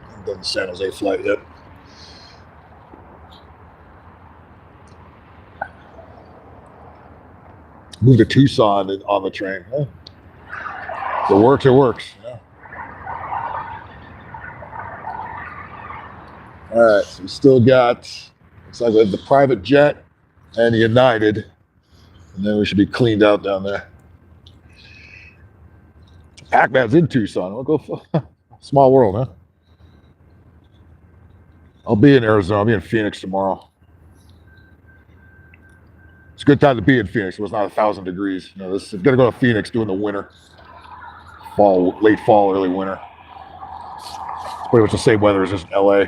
haven't done the San Jose flight yet. Move to Tucson on the train. Huh? If it works, it works. Yeah. All right. So we still got. Looks like we have the private jet and the United, and then we should be cleaned out down there. Pac-Man's in Tucson. We'll go. Small world, huh? I'll be in Arizona. I'll be in Phoenix tomorrow. It's a good time to be in Phoenix. It was not 1,000 degrees. This is gonna go to Phoenix during the winter, late fall, early winter. It's pretty much the same weather as just LA.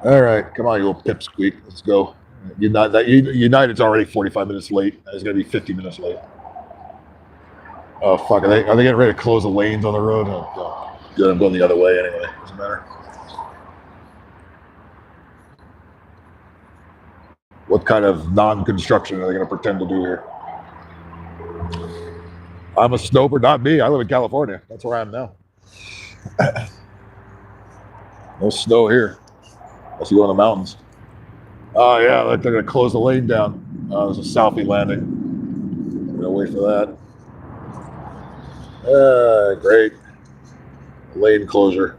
All right, come on, you little pipsqueak. Let's go. United's already 45 minutes late. It's going to be 50 minutes late. Oh, fuck. Are they getting ready to close the lanes on the road? Oh, no. Good, I'm going the other way anyway. Doesn't matter. What kind of non-construction are they going to pretend to do here? I'm a snowbird. Not me. I live in California. That's where I am now. No snow here. Unless you go in the mountains. Oh, yeah, they're going to close the lane down. There's a selfie landing. I'm going to wait for that. Great. Lane closure.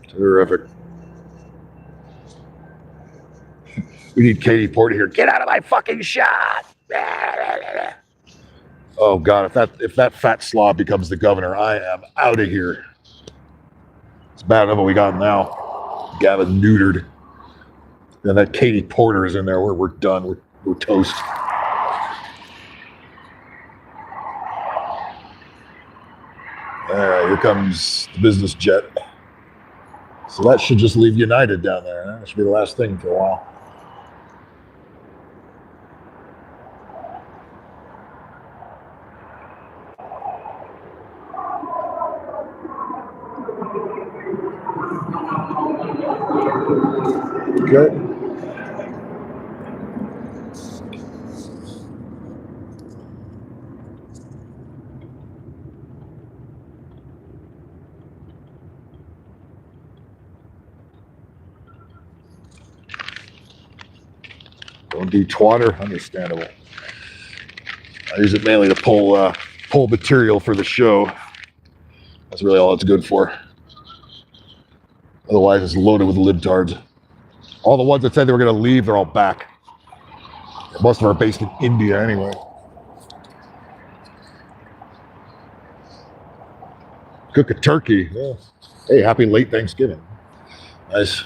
Terrific. We need Katie Porter here. Get out of my fucking shot! Oh, God, if that fat slob becomes the governor, I am out of here. It's bad enough what we got now. Gavin neutered. And that Katie Porter is in there. We're done. We're toast. All right, here comes the business jet. So that should just leave United down there. That should be the last thing for a while. Okay. Don't do twatter, understandable. I use it mainly to pull material for the show. That's really all it's good for. Otherwise, it's loaded with libtards. All the ones that said they were going to leave, they're all back. Most of them are based in India anyway. Cook a turkey. Yeah. Hey, happy late Thanksgiving. Nice.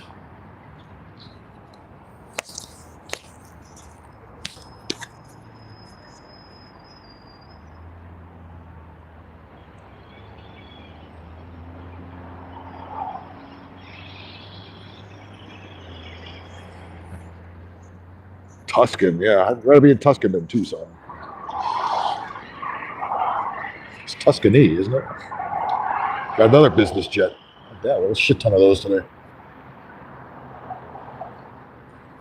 Tuscan, yeah. I'd rather be in Tuscan than Tucson. It's Tuscany, isn't it? Got another business jet. Yeah, well, a shit ton of those today.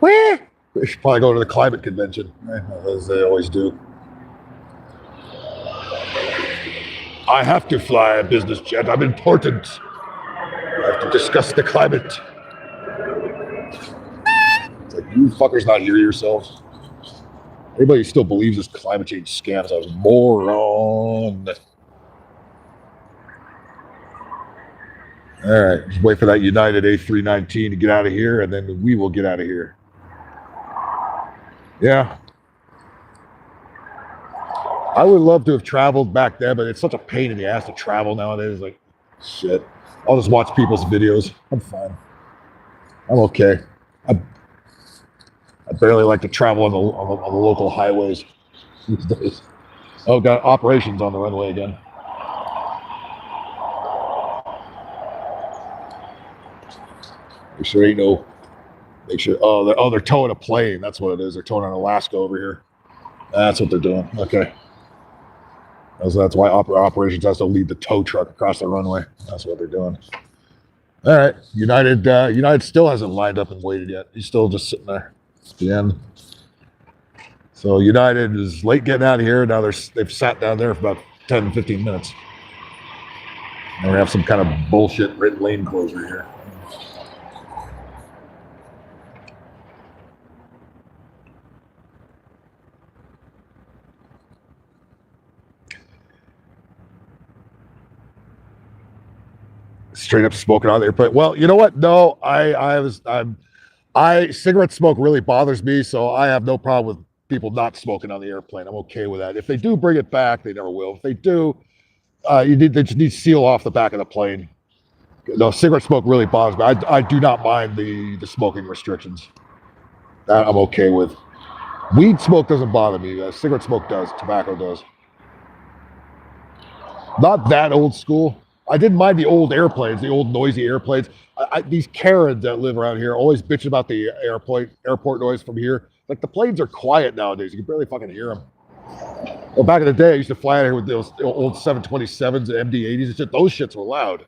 Where? We should probably go to the climate convention, right? As they always do. I have to fly a business jet. I'm important. I have to discuss the climate. It's like, you fuckers not hear yourselves? Anybody who still believes this climate change scam is a moron. All right, just wait for that United A319 to get out of here, and then we will get out of here. Yeah. I would love to have traveled back then, but it's such a pain in the ass to travel nowadays. Like, shit. I'll just watch people's videos. I'm fine. I'm okay. I barely like to travel on the local highways these days. Oh, got operations on the runway again. Make sure ain't no. Make sure. Oh, they're towing a plane. That's what it is. They're towing an Alaska over here. That's what they're doing. Okay. That's why operations has to lead the tow truck across the runway. That's what they're doing. All right, United still hasn't lined up and waited yet. He's still just sitting there at the end. So United is late getting out of here. Now they've sat down there for about 10, 15 minutes. And we have some kind of bullshit written lane closure here. Straight up smoking on the airplane. Well, you know what? No, I cigarette smoke really bothers me, so I have no problem with people not smoking on the airplane. I'm okay with that. If they do bring it back, they never will. If they do, they just need to seal off the back of the plane. No, cigarette smoke really bothers me. I do not mind the smoking restrictions. That I'm okay with. Weed smoke doesn't bother me. Cigarette smoke does. Tobacco does. Not that old school. I didn't mind the old airplanes, the old noisy airplanes. These Karens that live around here always bitch about the airport noise from here. Like, the planes are quiet nowadays. You can barely fucking hear them. Well, back in the day, I used to fly out here with those old 727s and MD-80s and shit. Those shits were loud.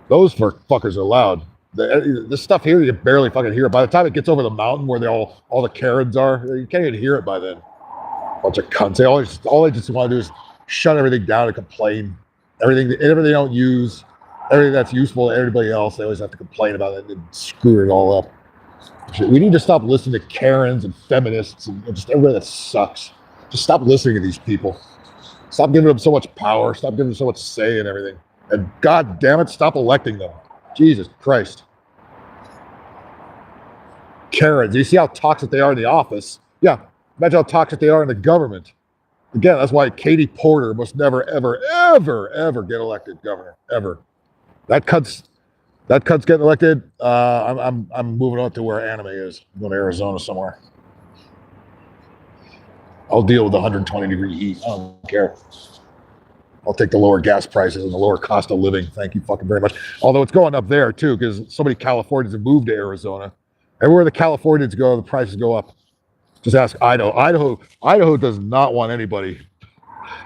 Those fuckers are loud. The stuff here, you can barely fucking hear it. By the time it gets over the mountain where all the Karens are, you can't even hear it by then. Bunch of cunts. All they just want to do is shut everything down and complain. Everything they don't use, everything that's useful to everybody else, they always have to complain about it and screw it all up. We need to stop listening to Karens and feminists and just everybody that sucks. Just stop listening to these people. Stop giving them so much power. Stop giving them so much say and everything. And God damn it, stop electing them. Jesus Christ. Karens, you see how toxic they are in the office? Yeah, imagine how toxic they are in the government. Again, that's why Katie Porter must never, ever, ever, ever get elected governor. Ever. That cunt's getting elected. I'm moving on to where anime is. I'm going to Arizona somewhere. I'll deal with the 120-degree heat. I don't care. I'll take the lower gas prices and the lower cost of living. Thank you fucking very much. Although it's going up there too, because so many Californians have moved to Arizona. Everywhere the Californians go, the prices go up. Just ask Idaho. Idaho does not want anybody.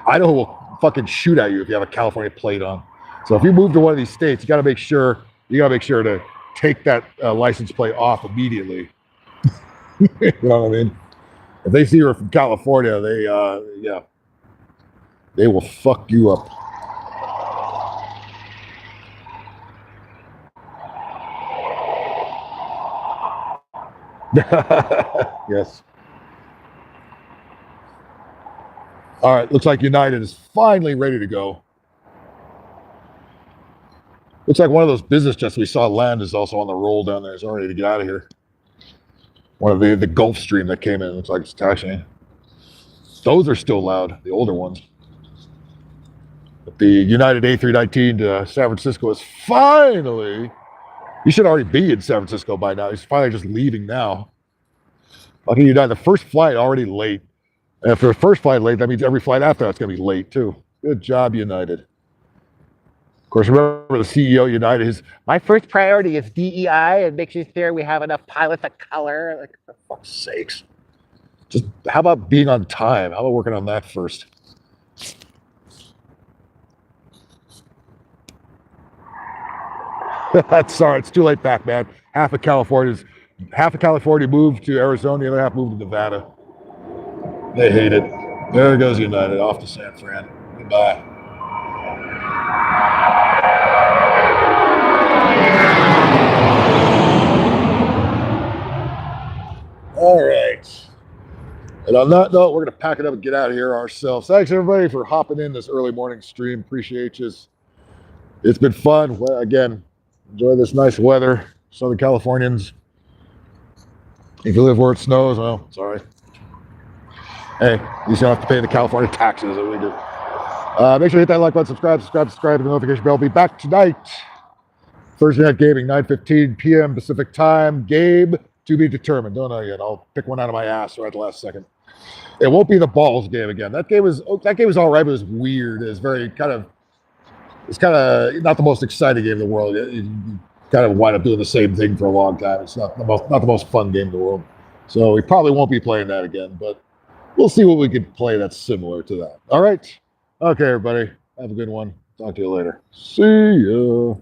Idaho will fucking shoot at you if you have a California plate on. So if you move to one of these states, you got to make sure to take that license plate off immediately. You know what I mean? If they see you're from California, they will fuck you up. Yes. All right, looks like United is finally ready to go. Looks like one of those business jets we saw land is also on the roll down there. It's all ready to get out of here. One of the Gulfstream that came in looks like it's taxiing. Those are still loud, the older ones. But the United A319 to San Francisco is finally. You should already be in San Francisco by now. He's finally just leaving now. Lucky United, the first flight already late. And if the first flight late, that means every flight after that's going to be late too. Good job, United. Of course, remember the CEO of United is, my first priority is DEI and making sure we have enough pilots of color. Like, for fuck's sakes. Just how about being on time? How about working on that first? Sorry, it's too late back, man. Half of California moved to Arizona, the other half moved to Nevada. They hate it. There goes United, off to San Fran. Goodbye. All right. And on that note, we're going to pack it up and get out of here ourselves. Thanks, everybody, for hopping in this early morning stream. Appreciate you. It's been fun. Well, again, enjoy this nice weather. Southern Californians. If you live where it snows, well, sorry. Hey, at least you don't have to pay the California taxes that we do. Make sure you hit that like button, subscribe, and the notification bell. Be back tonight. Thursday Night Gaming, 9:15 p.m. Pacific time. Game to be determined. Don't know yet. I'll pick one out of my ass right at the last second. It won't be the balls game again. That game was all right, but it was weird. It's kind of not the most exciting game in the world. You kind of wind up doing the same thing for a long time. It's not the most fun game in the world. So we probably won't be playing that again, but we'll see what we can play that's similar to that. All right. Okay, everybody. Have a good one. Talk to you later. See ya.